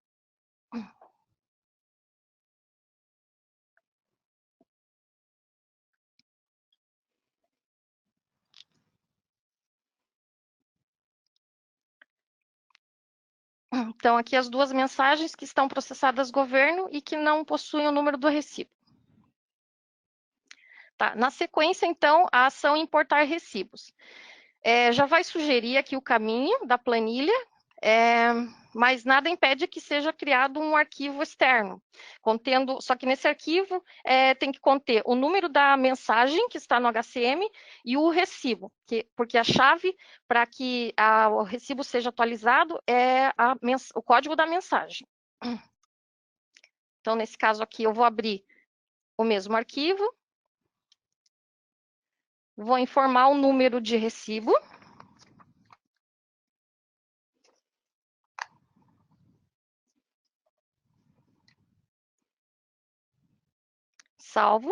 Então, aqui as duas mensagens que estão processadas governo e que não possuem o número do recibo. Tá, na sequência, então, a ação importar recibos. Já vai sugerir aqui o caminho da planilha, mas nada impede que seja criado um arquivo externo, contendo, só que nesse arquivo tem que conter o número da mensagem que está no HCM e o recibo, porque a chave para que o recibo seja atualizado é o código da mensagem. Então, nesse caso aqui, eu vou abrir o mesmo arquivo, vou informar o número de recibo, salvo.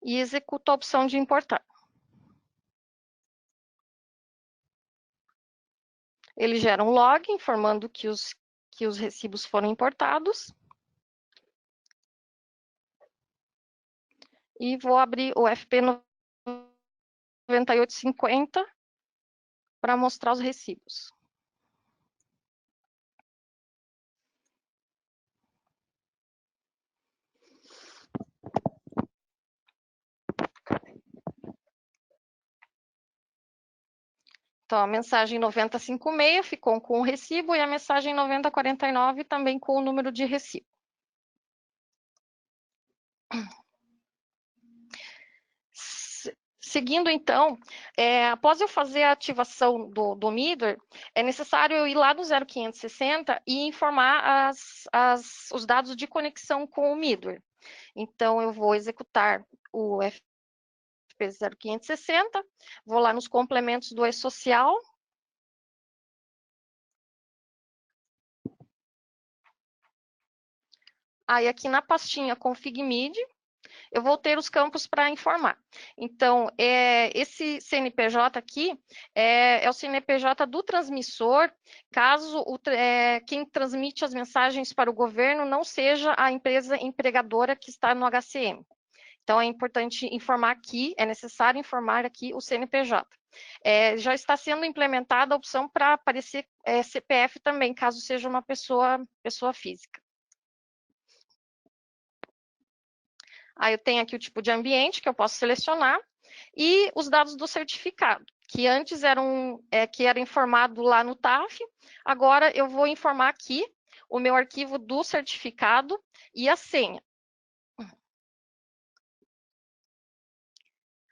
E executo a opção de importar. Ele gera um log informando que os recibos foram importados. E vou abrir o FP 9850 para mostrar os recibos. Então, a mensagem 9056 ficou com o recibo e a mensagem 9049 também com o número de recibo. Seguindo, então, após eu fazer a ativação do Middleware, é necessário eu ir lá no 0560 e informar os dados de conexão com o Middleware. Então, eu vou executar o FP 0560, vou lá nos complementos do e-social. Aí, aqui na pastinha config.mid, eu vou ter os campos para informar. Então, esse CNPJ aqui é o CNPJ do transmissor, caso quem transmite as mensagens para o governo não seja a empresa empregadora que está no HCM. Então, é importante informar aqui, é necessário informar aqui o CNPJ. Já está sendo implementada a opção para aparecer CPF também, caso seja uma pessoa física. Aí eu tenho aqui o tipo de ambiente que eu posso selecionar e os dados do certificado, que antes que era informado lá no TAF, agora eu vou informar aqui o meu arquivo do certificado e a senha.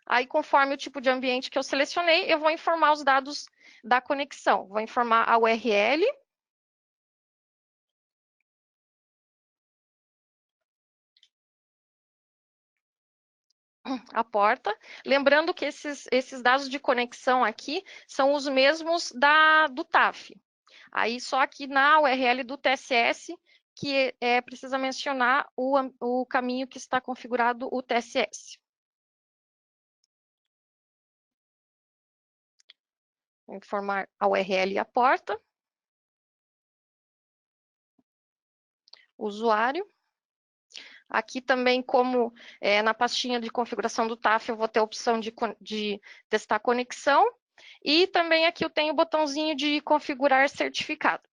Aí, conforme o tipo de ambiente que eu selecionei, eu vou informar os dados da conexão. Vou informar a URL, a porta. Lembrando que esses dados de conexão aqui são os mesmos do TAF. Aí, só aqui na URL do TSS, que precisa mencionar o caminho que está configurado o TSS. Vou informar a URL e a porta. Usuário. Aqui também, como na pastinha de configuração do TAF, eu vou ter a opção de testar conexão. E também aqui eu tenho o botãozinho de configurar certificado.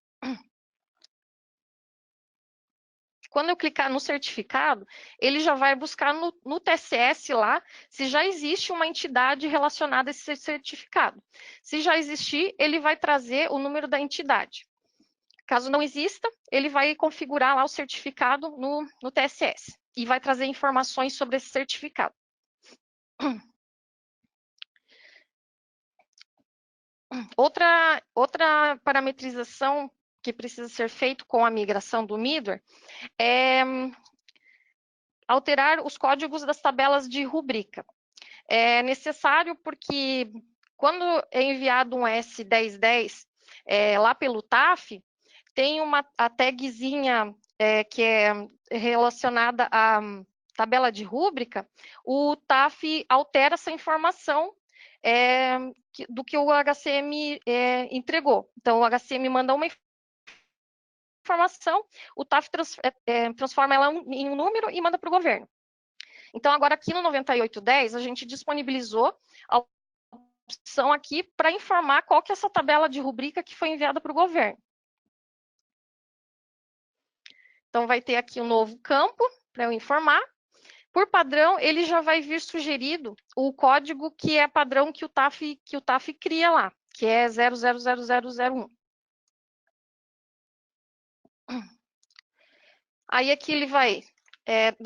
Quando eu clicar no certificado, ele já vai buscar no TSS lá se já existe uma entidade relacionada a esse certificado. Se já existir, ele vai trazer o número da entidade. Caso não exista, ele vai configurar lá o certificado no TSS e vai trazer informações sobre esse certificado. Outra parametrização que precisa ser feito com a migração do Middleware é alterar os códigos das tabelas de rubrica. É necessário porque quando é enviado um S1010 lá pelo TAF, tem a tagzinha que é relacionada à tabela de rúbrica, o TAF altera essa informação do que o HCM entregou. Então, o HCM manda uma informação, o TAF transforma ela em um número e manda para o governo. Então, agora aqui no 9810, a gente disponibilizou a opção aqui para informar qual que é essa tabela de rubrica que foi enviada para o governo. Então, vai ter aqui um novo campo para eu informar. Por padrão, ele já vai vir sugerido o código que é padrão que o TAF cria lá, que é 000001. Aí aqui ele vai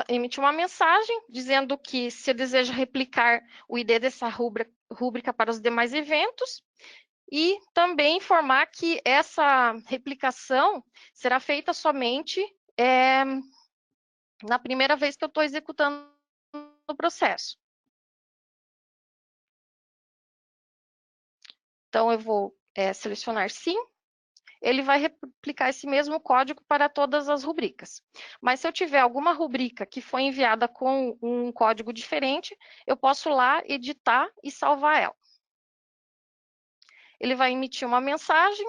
emitir uma mensagem dizendo que se deseja replicar o ID dessa rúbrica para os demais eventos e também informar que essa replicação será feita somente na primeira vez que eu estou executando o processo. Então, eu vou selecionar sim. Ele vai replicar esse mesmo código para todas as rubricas. Mas se eu tiver alguma rubrica que foi enviada com um código diferente, eu posso lá editar e salvar ela. Ele vai emitir uma mensagem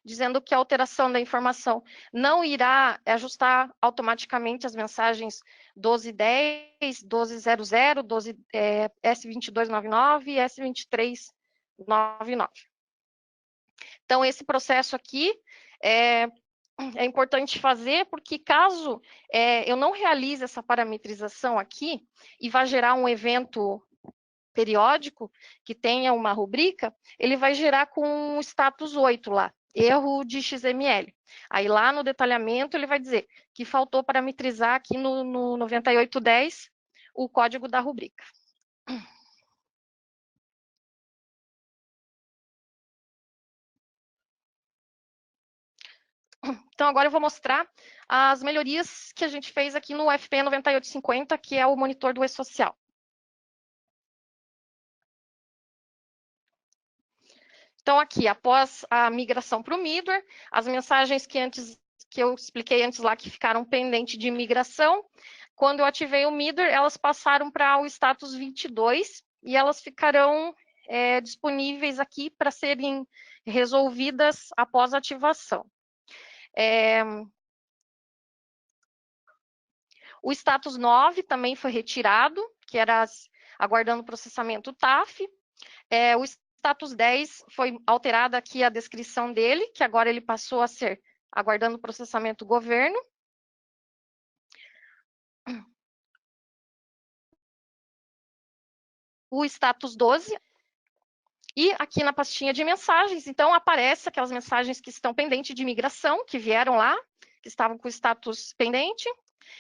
dizendo que a alteração da informação não irá ajustar automaticamente as mensagens 1210, 1200, S2299 e S2399. Então, esse processo aqui é importante fazer, porque caso eu não realize essa parametrização aqui e vá gerar um evento periódico que tenha uma rubrica, ele vai gerar com o status 8 lá, erro de XML. Aí lá no detalhamento ele vai dizer que faltou parametrizar aqui no 9810 o código da rubrica. Então, agora eu vou mostrar as melhorias que a gente fez aqui no FP 9850, que é o monitor do e-social. Então, aqui, após a migração para o Midware, as mensagens que eu expliquei antes lá, que ficaram pendentes de migração, quando eu ativei o Midware, elas passaram para o status 22 e elas ficarão disponíveis aqui para serem resolvidas após a ativação. O status 9 também foi retirado, que era aguardando o processamento TAF. O status 10 foi alterada aqui a descrição dele, que agora ele passou a ser aguardando o processamento governo. O status 12. E aqui na pastinha de mensagens, então, aparece aquelas mensagens que estão pendentes de migração, que vieram lá, que estavam com o status pendente.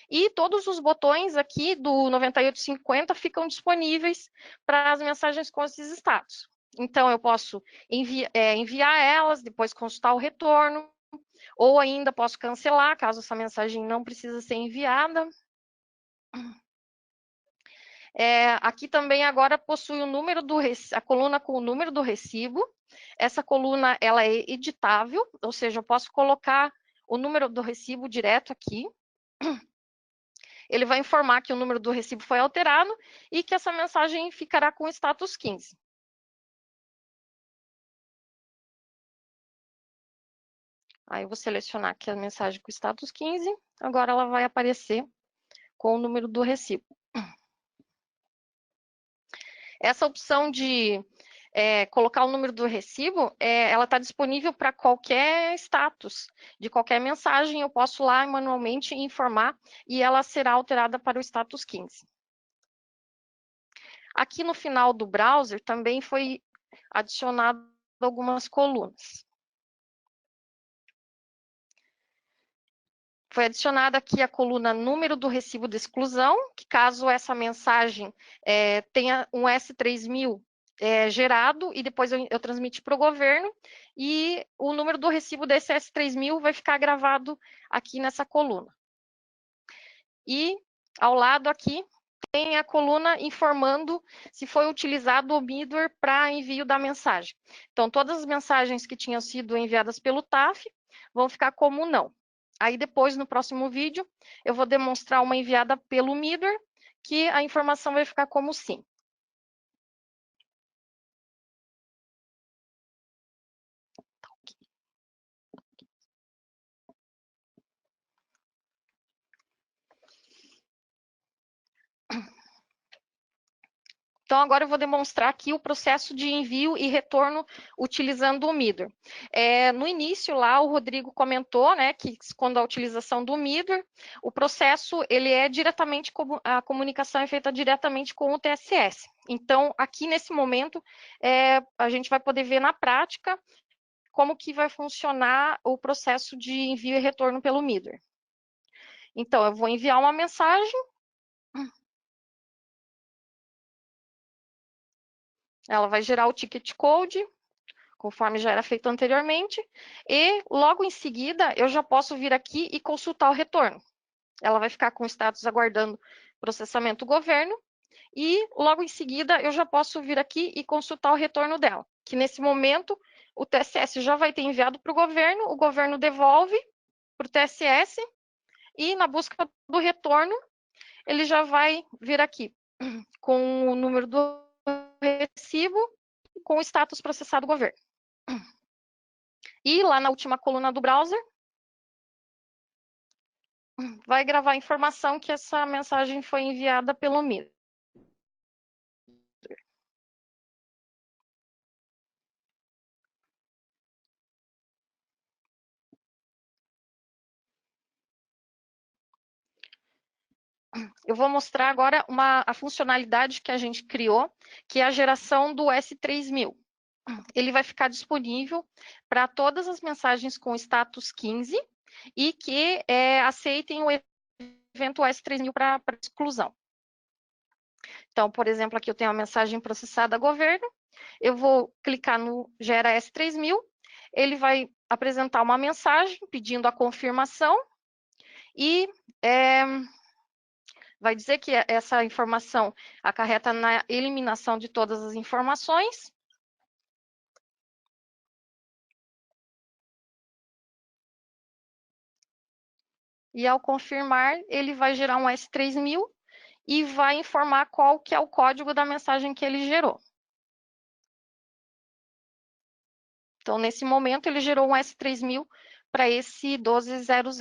E todos os botões aqui do 9850 ficam disponíveis para as mensagens com esses status. Então, eu posso enviar elas, depois consultar o retorno, ou ainda posso cancelar, caso essa mensagem não precisa ser enviada. Aqui também agora possui o número a coluna com o número do recibo. Essa coluna ela é editável, ou seja, eu posso colocar o número do recibo direto aqui. Ele vai informar que o número do recibo foi alterado e que essa mensagem ficará com o status 15. Aí eu vou selecionar aqui a mensagem com o status 15, agora ela vai aparecer com o número do recibo. Essa opção de colocar o número do recibo, ela está disponível para qualquer status, de qualquer mensagem, eu posso lá manualmente informar e ela será alterada para o status 15. Aqui no final do browser também foi adicionado algumas colunas. Foi adicionada aqui a coluna número do recibo de exclusão, que caso essa mensagem tenha um S3000 gerado e depois eu transmiti para o governo, e o número do recibo desse S3000 vai ficar gravado aqui nessa coluna. E ao lado aqui tem a coluna informando se foi utilizado o Midware para envio da mensagem. Então, todas as mensagens que tinham sido enviadas pelo TAF vão ficar como não. Aí depois, no próximo vídeo, eu vou demonstrar uma enviada pelo Midware, que a informação vai ficar como sim. Então, agora eu vou demonstrar aqui o processo de envio e retorno utilizando o Midway. No início lá, o Rodrigo comentou, né, que quando a utilização do Midway, o processo, ele é diretamente, a comunicação é feita diretamente com o TSS. Então, aqui nesse momento, a gente vai poder ver na prática como que vai funcionar o processo de envio e retorno pelo Midway. Então, eu vou enviar uma mensagem. Ela vai gerar o ticket code, conforme já era feito anteriormente, e logo em seguida eu já posso vir aqui e consultar o retorno. Ela vai ficar com o status aguardando processamento do governo, e logo em seguida eu já posso vir aqui e consultar o retorno dela, que nesse momento o TSS já vai ter enviado para o governo devolve para o TSS, e na busca do retorno ele já vai vir aqui com o número do recibo, com o status processado do governo. E lá na última coluna do browser, vai gravar a informação que essa mensagem foi enviada pelo Midway. Eu vou mostrar agora a funcionalidade que a gente criou, que é a geração do S3000. Ele vai ficar disponível para todas as mensagens com status 15 e que aceitem o evento S3000 para exclusão. Então, por exemplo, aqui eu tenho a mensagem processada a governo, eu vou clicar no Gera S3000, ele vai apresentar uma mensagem pedindo a confirmação e vai dizer que essa informação acarreta na eliminação de todas as informações. E ao confirmar, ele vai gerar um S3000 e vai informar qual que é o código da mensagem que ele gerou. Então, nesse momento, ele gerou um S3000 para esse 1200.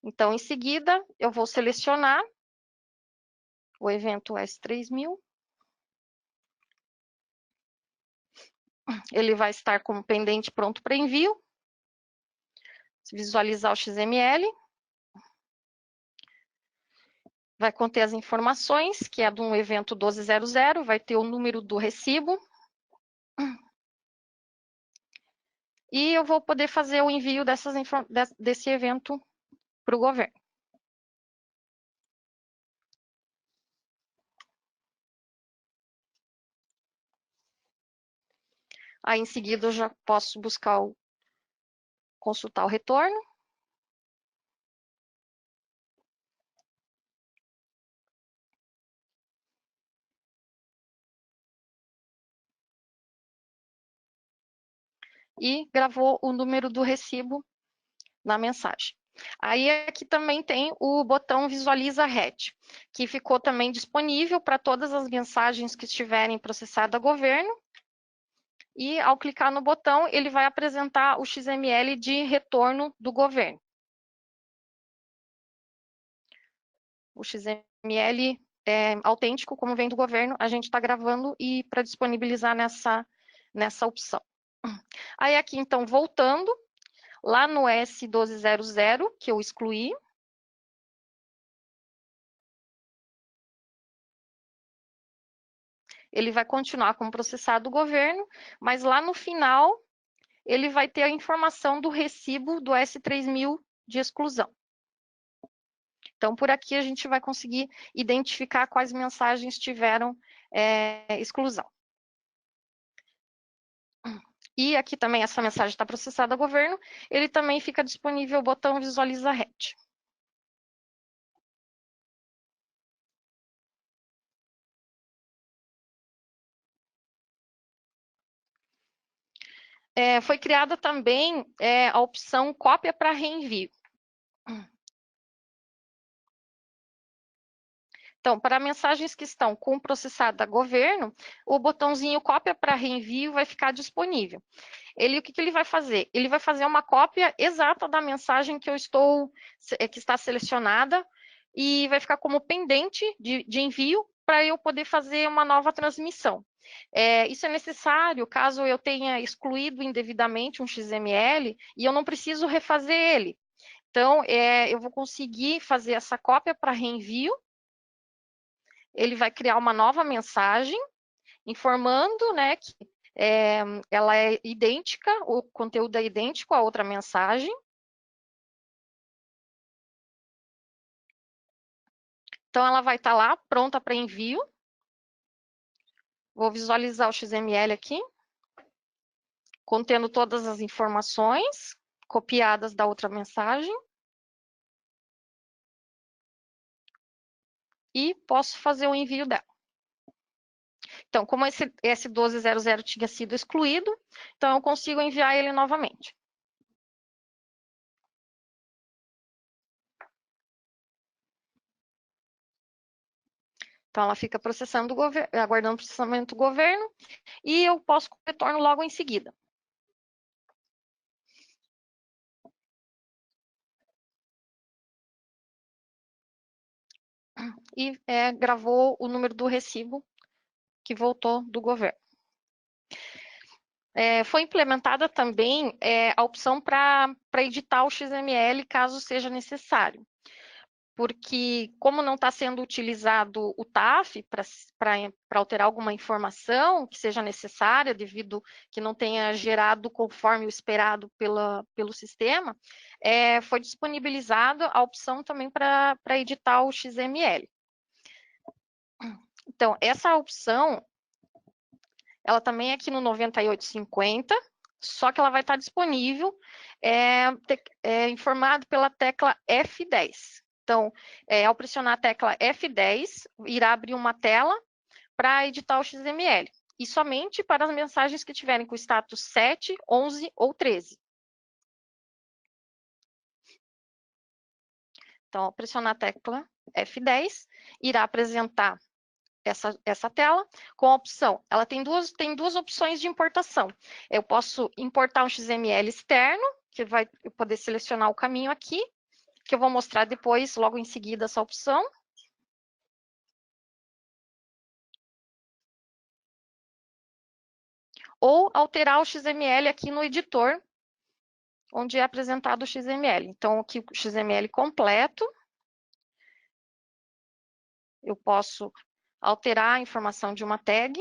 Então, em seguida, eu vou selecionar o evento S3000. Ele vai estar como pendente pronto para envio. Visualizar o XML. Vai conter as informações, que é de um evento 1200, vai ter o número do recibo. E eu vou poder fazer o envio desse evento para o governo. Aí, em seguida, eu já posso consultar o retorno. E gravou o número do recibo na mensagem. Aí aqui também tem o botão Visualiza RET, que ficou também disponível para todas as mensagens que estiverem processadas a governo. E ao clicar no botão, ele vai apresentar o XML de retorno do governo. O XML autêntico, como vem do governo, a gente está gravando e para disponibilizar nessa opção. Aí aqui, então, voltando, lá no S1200, que eu excluí, ele vai continuar como processado do governo, mas lá no final, ele vai ter a informação do recibo do S3000 de exclusão. Então, por aqui a gente vai conseguir identificar quais mensagens tiveram exclusão. E aqui também essa mensagem está processada a governo, ele também fica disponível o botão Visualiza RET. Foi criada também a opção cópia para reenvio. Então, para mensagens que estão com processada a governo, o botãozinho cópia para reenvio vai ficar disponível. O que ele vai fazer? Ele vai fazer uma cópia exata da mensagem que está selecionada e vai ficar como pendente de envio para eu poder fazer uma nova transmissão. Isso é necessário caso eu tenha excluído indevidamente um XML e eu não preciso refazer ele. Então, eu vou conseguir fazer essa cópia para reenvio. Ele vai criar uma nova mensagem informando, né, que ela é idêntica, o conteúdo é idêntico à outra mensagem. Então, ela vai estar lá, pronta para envio. Vou visualizar o XML aqui, contendo todas as informações copiadas da outra mensagem. E posso fazer o envio dela. Então, como esse S1200 tinha sido excluído, então eu consigo enviar ele novamente. Então, ela fica processando, aguardando o processamento do governo, e eu posso retorno logo em seguida. E gravou o número do recibo que voltou do governo. Foi implementada também a opção para editar o XML, caso seja necessário. Porque, como não está sendo utilizado o TAF para alterar alguma informação que seja necessária, devido que não tenha gerado conforme o esperado pelo sistema, foi disponibilizada a opção também para editar o XML. Então, essa opção, ela também é aqui no 9850, só que ela vai estar disponível informado pela tecla F10. Então, ao pressionar a tecla F10, irá abrir uma tela para editar o XML. E somente para as mensagens que tiverem com status 7, 11 ou 13. Então, ao pressionar a tecla F10, irá apresentar essa tela com a opção. Ela tem duas opções de importação. Eu posso importar um XML externo, que vai poder selecionar o caminho aqui, que eu vou mostrar depois, logo em seguida, essa opção. Ou alterar o XML aqui no editor, onde é apresentado o XML. Então, aqui o XML completo, eu posso alterar a informação de uma tag,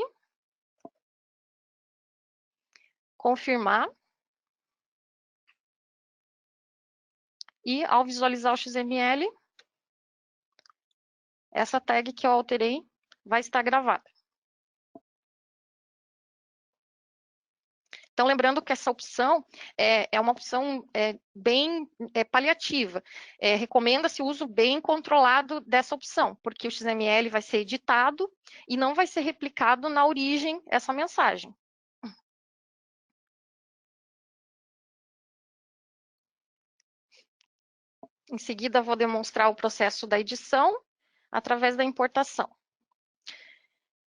confirmar, e ao visualizar o XML, essa tag que eu alterei vai estar gravada. Então, lembrando que essa opção é uma opção bem paliativa. Recomenda-se o uso bem controlado dessa opção, porque o XML vai ser editado e não vai ser replicado na origem essa mensagem. Em seguida, vou demonstrar o processo da edição através da importação.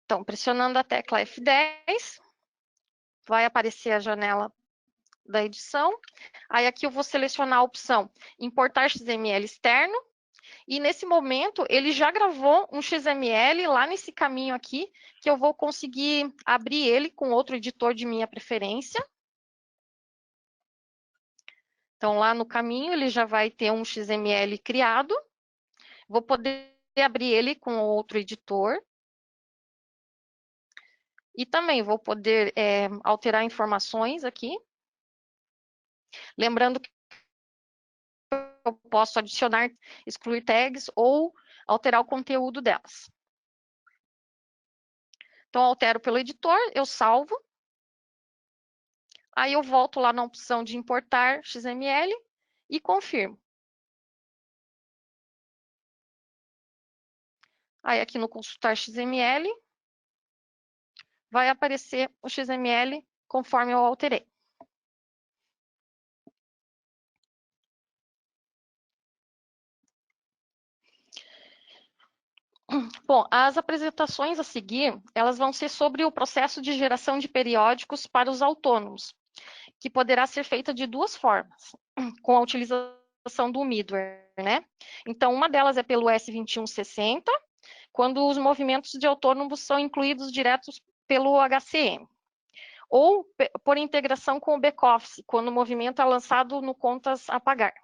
Então, pressionando a tecla F10, vai aparecer a janela da edição. Aí aqui eu vou selecionar a opção importar XML externo. E nesse momento, ele já gravou um XML lá nesse caminho aqui, que eu vou conseguir abrir ele com outro editor de minha preferência. Então, lá no caminho, ele já vai ter um XML criado. Vou poder abrir ele com outro editor. E também vou poder alterar informações aqui. Lembrando que eu posso adicionar, excluir tags ou alterar o conteúdo delas. Então, altero pelo editor, eu salvo. Aí eu volto lá na opção de importar XML e confirmo. Aí aqui no consultar XML, vai aparecer o XML conforme eu alterei. Bom, as apresentações a seguir, elas vão ser sobre o processo de geração de periódicos para os autônomos, que poderá ser feita de duas formas, com a utilização do middleware, né? Então, uma delas é pelo S2160, quando os movimentos de autônomos são incluídos diretos pelo HCM, ou por integração com o back-office, quando o movimento é lançado no contas a pagar.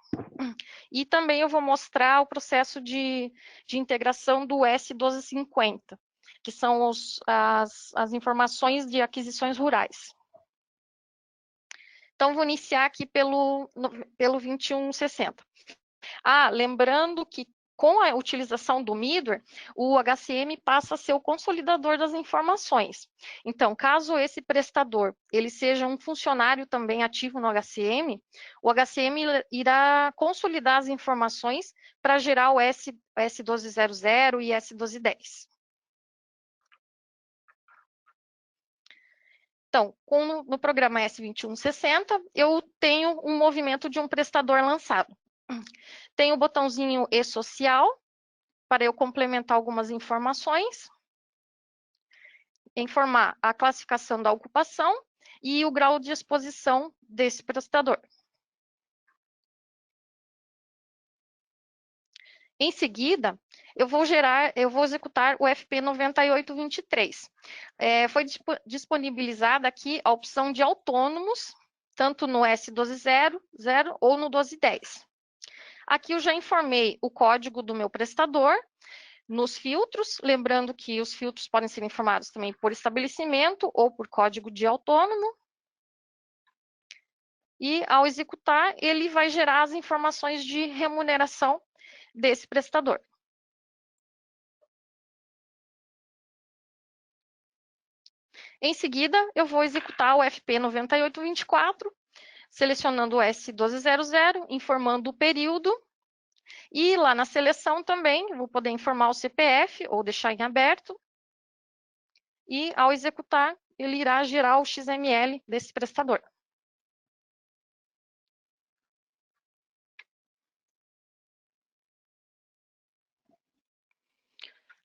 E também eu vou mostrar o processo de integração do S1250, que são as informações de aquisições rurais. Então, vou iniciar aqui pelo 2160. Lembrando que com a utilização do Midware, o HCM passa a ser o consolidador das informações. Então, caso esse prestador ele seja um funcionário também ativo no HCM, o HCM irá consolidar as informações para gerar o S1200 e S1210. Então, no programa S2160, eu tenho um movimento de um prestador lançado. Tem o botãozinho e-social, para eu complementar algumas informações, informar a classificação da ocupação e o grau de exposição desse prestador. Em seguida, eu vou executar o FP 9823. Foi disponibilizada aqui a opção de autônomos, tanto no S1200 ou no 1210. Aqui eu já informei o código do meu prestador nos filtros, lembrando que os filtros podem ser informados também por estabelecimento ou por código de autônomo. E ao executar, ele vai gerar as informações de remuneração desse prestador. Em seguida, eu vou executar o FP 9824, selecionando o S1200, informando o período. E lá na seleção também, eu vou poder informar o CPF ou deixar em aberto. E ao executar, ele irá gerar o XML desse prestador.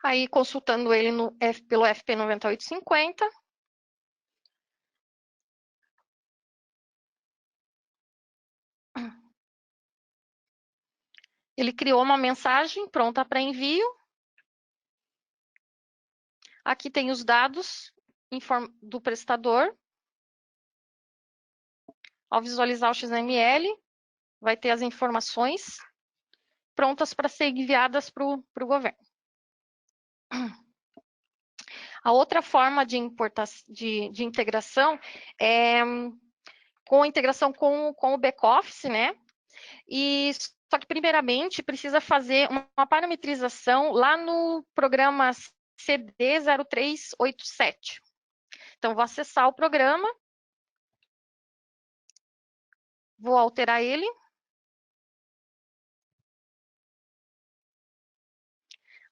Aí, consultando ele pelo FP 9850. Ele criou uma mensagem pronta para envio. Aqui tem os dados do prestador. Ao visualizar o XML, vai ter as informações prontas para ser enviadas para o governo. A outra forma de integração é com a integração com o back-office, né? Só que, primeiramente, precisa fazer uma parametrização lá no programa CD 0387. Então, vou acessar o programa, vou alterar ele.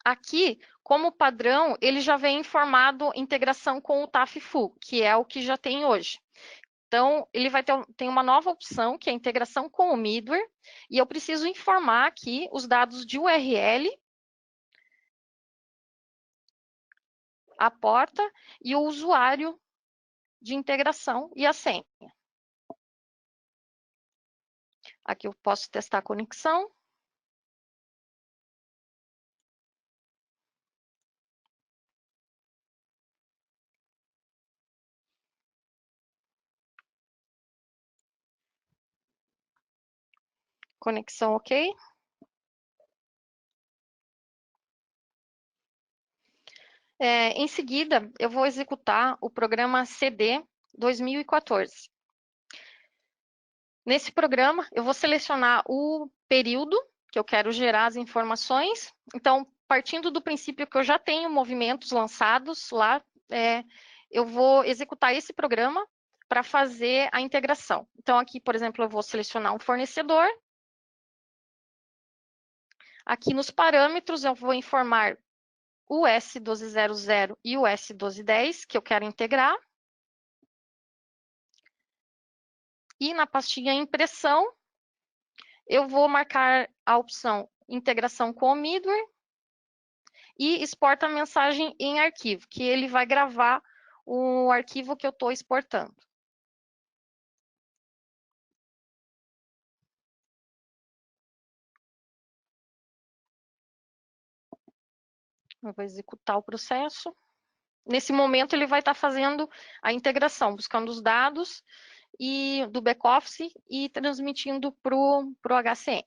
Aqui, como padrão, ele já vem informado integração com o TAF-Full, que é o que já tem hoje. Então, ele vai ter uma nova opção, que é a integração com o Midware, e eu preciso informar aqui os dados de URL, a porta e o usuário de integração e a senha. Aqui eu posso testar a conexão. Conexão ok. Em seguida, eu vou executar o programa CD 2014. Nesse programa, eu vou selecionar o período que eu quero gerar as informações. Então, partindo do princípio que eu já tenho movimentos lançados lá, eu vou executar esse programa para fazer a integração. Então, aqui, por exemplo, eu vou selecionar um fornecedor. Aqui nos parâmetros, eu vou informar o S1200 e o S1210, que eu quero integrar. E na pastinha impressão, eu vou marcar a opção integração com o Midware e exporta a mensagem em arquivo, que ele vai gravar o arquivo que eu estou exportando. Eu vou executar o processo. Nesse momento, ele vai estar fazendo a integração, buscando os dados do back-office e transmitindo para o HCM.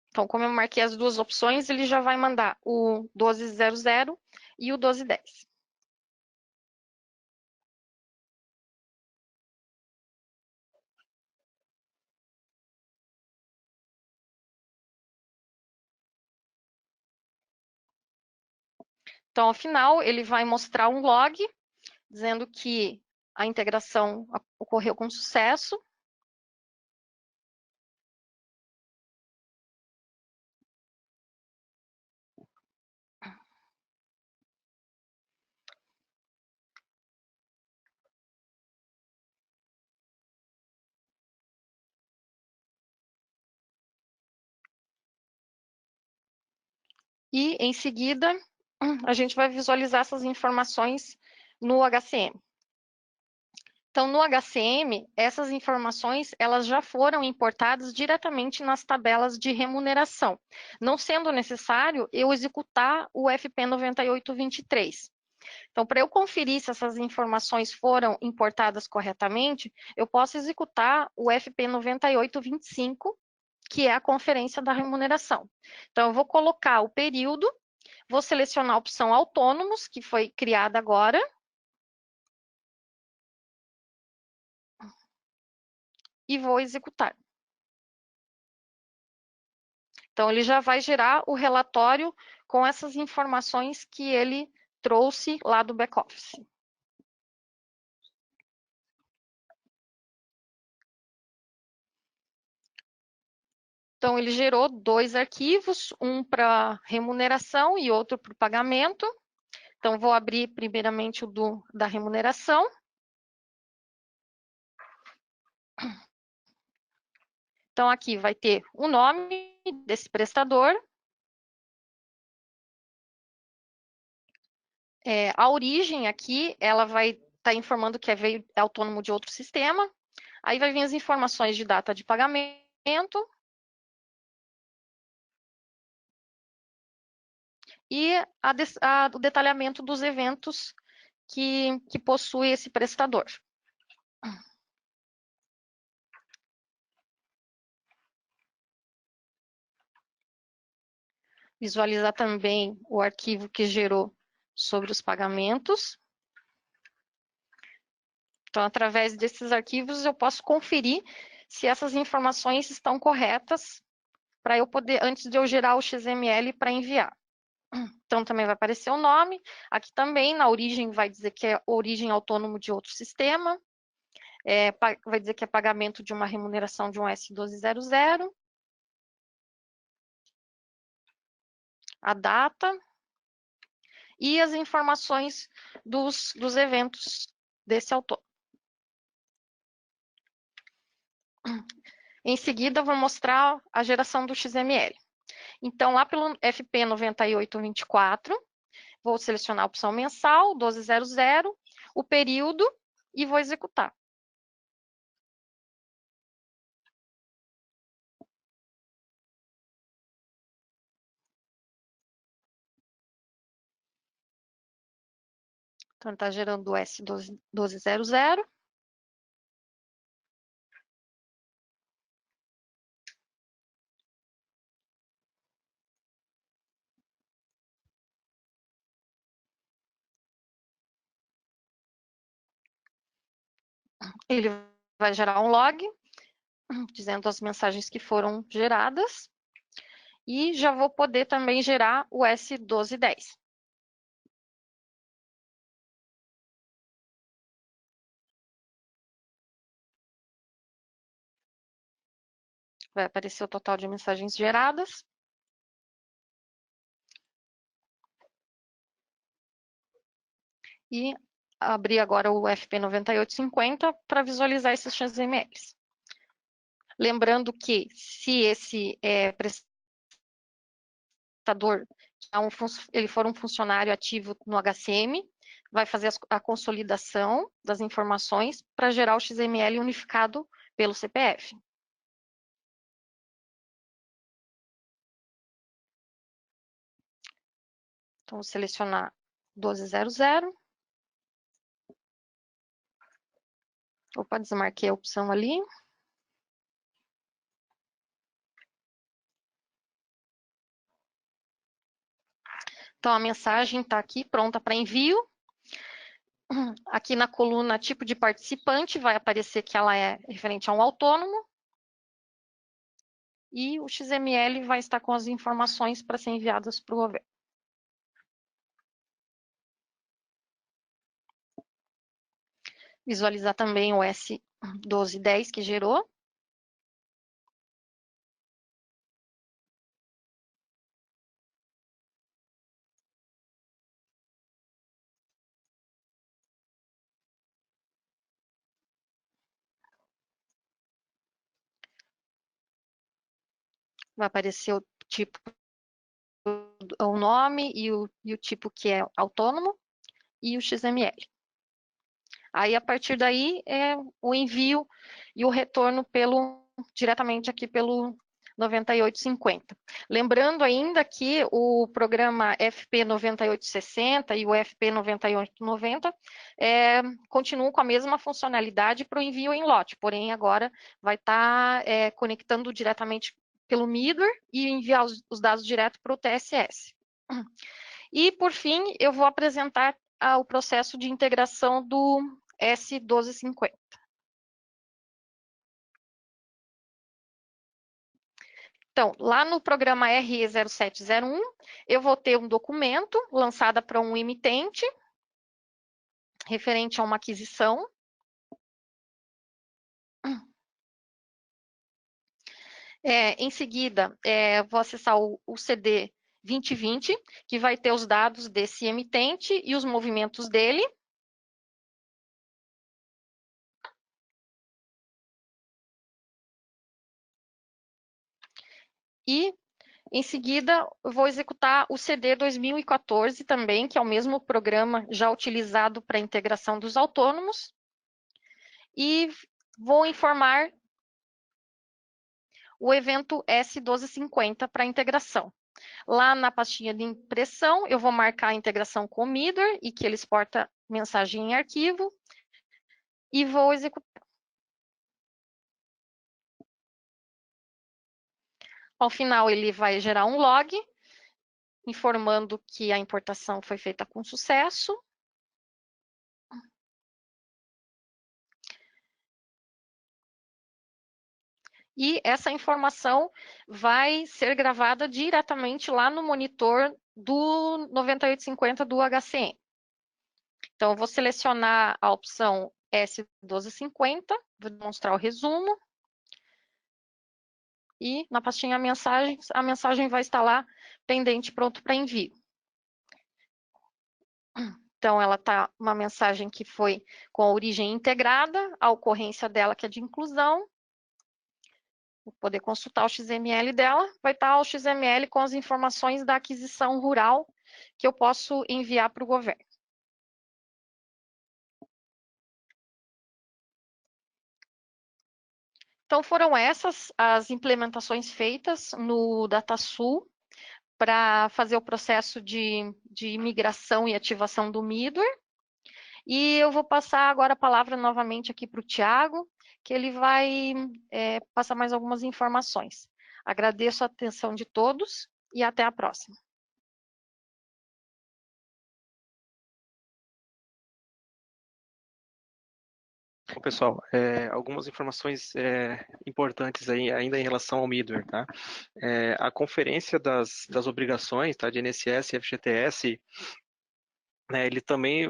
Então, como eu marquei as duas opções, ele já vai mandar o 1200 e o 1210. Então, ao final, ele vai mostrar um log, dizendo que a integração ocorreu com sucesso. E, em seguida, a gente vai visualizar essas informações no HCM. Então, no HCM, essas informações elas já foram importadas diretamente nas tabelas de remuneração, não sendo necessário eu executar o FP 9823. Então, para eu conferir se essas informações foram importadas corretamente, eu posso executar o FP 9825, que é a conferência da remuneração. Então, eu vou colocar o período, vou selecionar a opção autônomos, que foi criada agora, e vou executar. Então, ele já vai gerar o relatório com essas informações que ele trouxe lá do back-office. Então, ele gerou dois arquivos, um para remuneração e outro para o pagamento. Então, vou abrir primeiramente o da remuneração. Então, aqui vai ter o nome desse prestador, a origem aqui, ela vai estar informando que veio autônomo de outro sistema. Aí vai vir as informações de data de pagamento, e o detalhamento dos eventos que possui esse prestador. Visualizar também o arquivo que gerou sobre os pagamentos. Então, através desses arquivos, eu posso conferir se essas informações estão corretas para eu poder, antes de eu gerar o XML para enviar. Então, também vai aparecer o nome. Aqui também, na origem, vai dizer que é origem autônomo de outro sistema. Vai dizer que é pagamento de uma remuneração de um S1200. A data. E as informações dos eventos desse autor. Em seguida, eu vou mostrar a geração do XML. Então, lá pelo FP 9824, vou selecionar a opção mensal, 1200, o período, e vou executar. Então, está gerando o S1200. Ele vai gerar um log, dizendo as mensagens que foram geradas. E já vou poder também gerar o S1210. Vai aparecer o total de mensagens geradas. E abrir agora o FP 9850 para visualizar esses XMLs. Lembrando que se esse prestador ele for um funcionário ativo no HCM, vai fazer a consolidação das informações para gerar o XML unificado pelo CPF. Então, vou selecionar 1200. Opa, desmarquei a opção ali. Então, a mensagem está aqui pronta para envio. Aqui na coluna tipo de participante, vai aparecer que ela é referente a um autônomo. E o XML vai estar com as informações para ser enviadas para o governo. Visualizar também o S1210 que gerou. Vai aparecer o tipo, o nome e o tipo que é autônomo e o XML. Aí, a partir daí, é o envio e o retorno diretamente aqui pelo 9850. Lembrando ainda que o programa FP 9860 e o FP 9890 continuam com a mesma funcionalidade para o envio em lote, porém agora vai estar conectando diretamente pelo middleware e enviar os dados direto para o TSS. E, por fim, eu vou apresentar o processo de integração do S1250. Então, lá no programa RE0701, eu vou ter um documento lançado para um emitente, referente a uma aquisição. Em seguida, vou acessar o CD 2020, que vai ter os dados desse emitente e os movimentos dele. E, em seguida, eu vou executar o CD 2014 também, que é o mesmo programa já utilizado para a integração dos autônomos. E vou informar o evento S1250 para integração. Lá na pastinha de impressão, eu vou marcar a integração com o middleware e que ele exporta mensagem em arquivo. E vou executar. Ao final, ele vai gerar um log, informando que a importação foi feita com sucesso. E essa informação vai ser gravada diretamente lá no monitor do 9850 do HCM. Então, eu vou selecionar a opção S1250, vou demonstrar o resumo. E na pastinha mensagens, a mensagem vai estar lá pendente, pronto para envio. Então, ela está uma mensagem que foi com a origem integrada, a ocorrência dela que é de inclusão. Vou poder consultar o XML dela, vai estar o XML com as informações da aquisição rural que eu posso enviar para o governo. Então, foram essas as implementações feitas no DataSul para fazer o processo de migração e ativação do middleware. E eu vou passar agora a palavra novamente aqui para o Thiago, que ele vai passar mais algumas informações. Agradeço a atenção de todos e até a próxima. Bom, pessoal, algumas informações importantes aí, ainda em relação ao middleware, tá? A conferência das obrigações, tá, de INSS e FGTS, né, ele também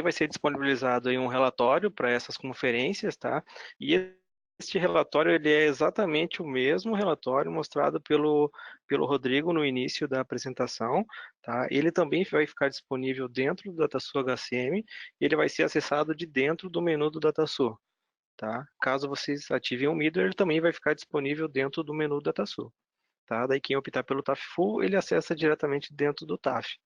vai ser disponibilizado em um relatório para essas conferências, tá? E este relatório ele é exatamente o mesmo relatório mostrado pelo Rodrigo no início da apresentação, tá? Ele também vai ficar disponível dentro do DataSul HCM e ele vai ser acessado de dentro do menu do DataSul, tá? Caso vocês ativem o middleware, ele também vai ficar disponível dentro do menu do DataSul, tá? Daí quem optar pelo TAF Full, ele acessa diretamente dentro do TAF.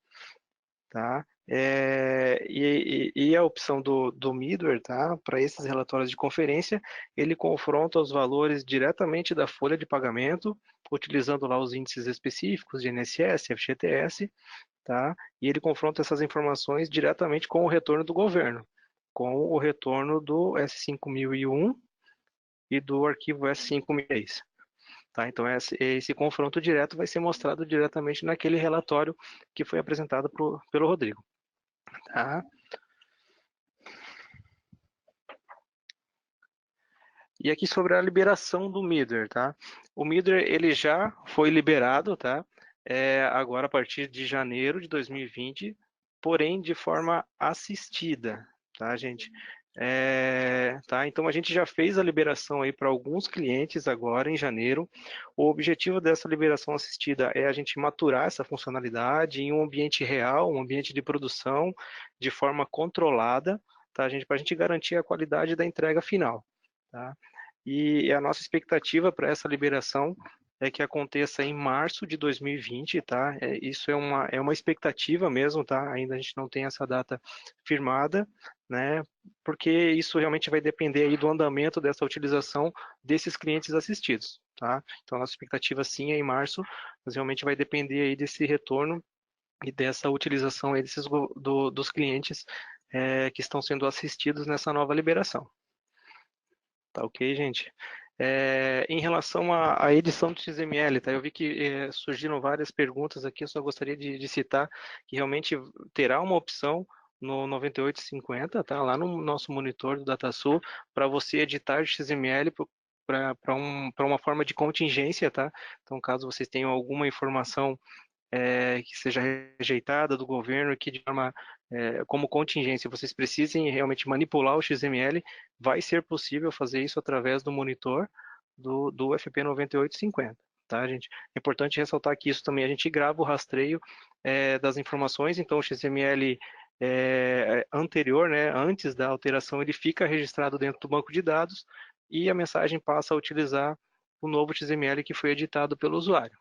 Tá? E a opção do middleware, tá? Para esses relatórios de conferência, ele confronta os valores diretamente da folha de pagamento, utilizando lá os índices específicos de INSS, FGTS, tá? E ele confronta essas informações diretamente com o retorno do governo, com o retorno do S5001 e do arquivo S5006. Tá? Então, esse confronto direto vai ser mostrado diretamente naquele relatório que foi apresentado pelo Rodrigo. Tá? E aqui sobre a liberação do Midway, tá? O Midway, ele já foi liberado, tá? Agora a partir de janeiro de 2020, porém de forma assistida, tá, gente? Tá? Então a gente já fez a liberação aí para alguns clientes agora em janeiro. O objetivo dessa liberação assistida é a gente maturar essa funcionalidade em um ambiente real, um ambiente de produção, de forma controlada, tá, gente? Para a gente garantir a qualidade da entrega final, tá? E a nossa expectativa para essa liberação é que aconteça em março de 2020, tá? Isso é uma expectativa mesmo, tá? Ainda a gente não tem essa data firmada, né? Porque isso realmente vai depender aí do andamento dessa utilização desses clientes assistidos, tá? Então a nossa expectativa sim é em março, mas realmente vai depender aí desse retorno e dessa utilização aí dos clientes que estão sendo assistidos nessa nova liberação. Tá ok, gente? Em relação à edição do XML, tá? Eu vi que surgiram várias perguntas aqui, eu só gostaria de citar que realmente terá uma opção no 9850, tá? Lá no nosso monitor do DataSul, para você editar XML para uma forma de contingência, tá? Então, caso vocês tenham alguma informação que seja rejeitada do governo, que de forma como contingência vocês precisem realmente manipular o XML, vai ser possível fazer isso através do monitor do FP 9850. Tá, gente? É importante ressaltar que isso também a gente grava o rastreio das informações, então o XML anterior, né, antes da alteração, ele fica registrado dentro do banco de dados e a mensagem passa a utilizar o novo XML que foi editado pelo usuário.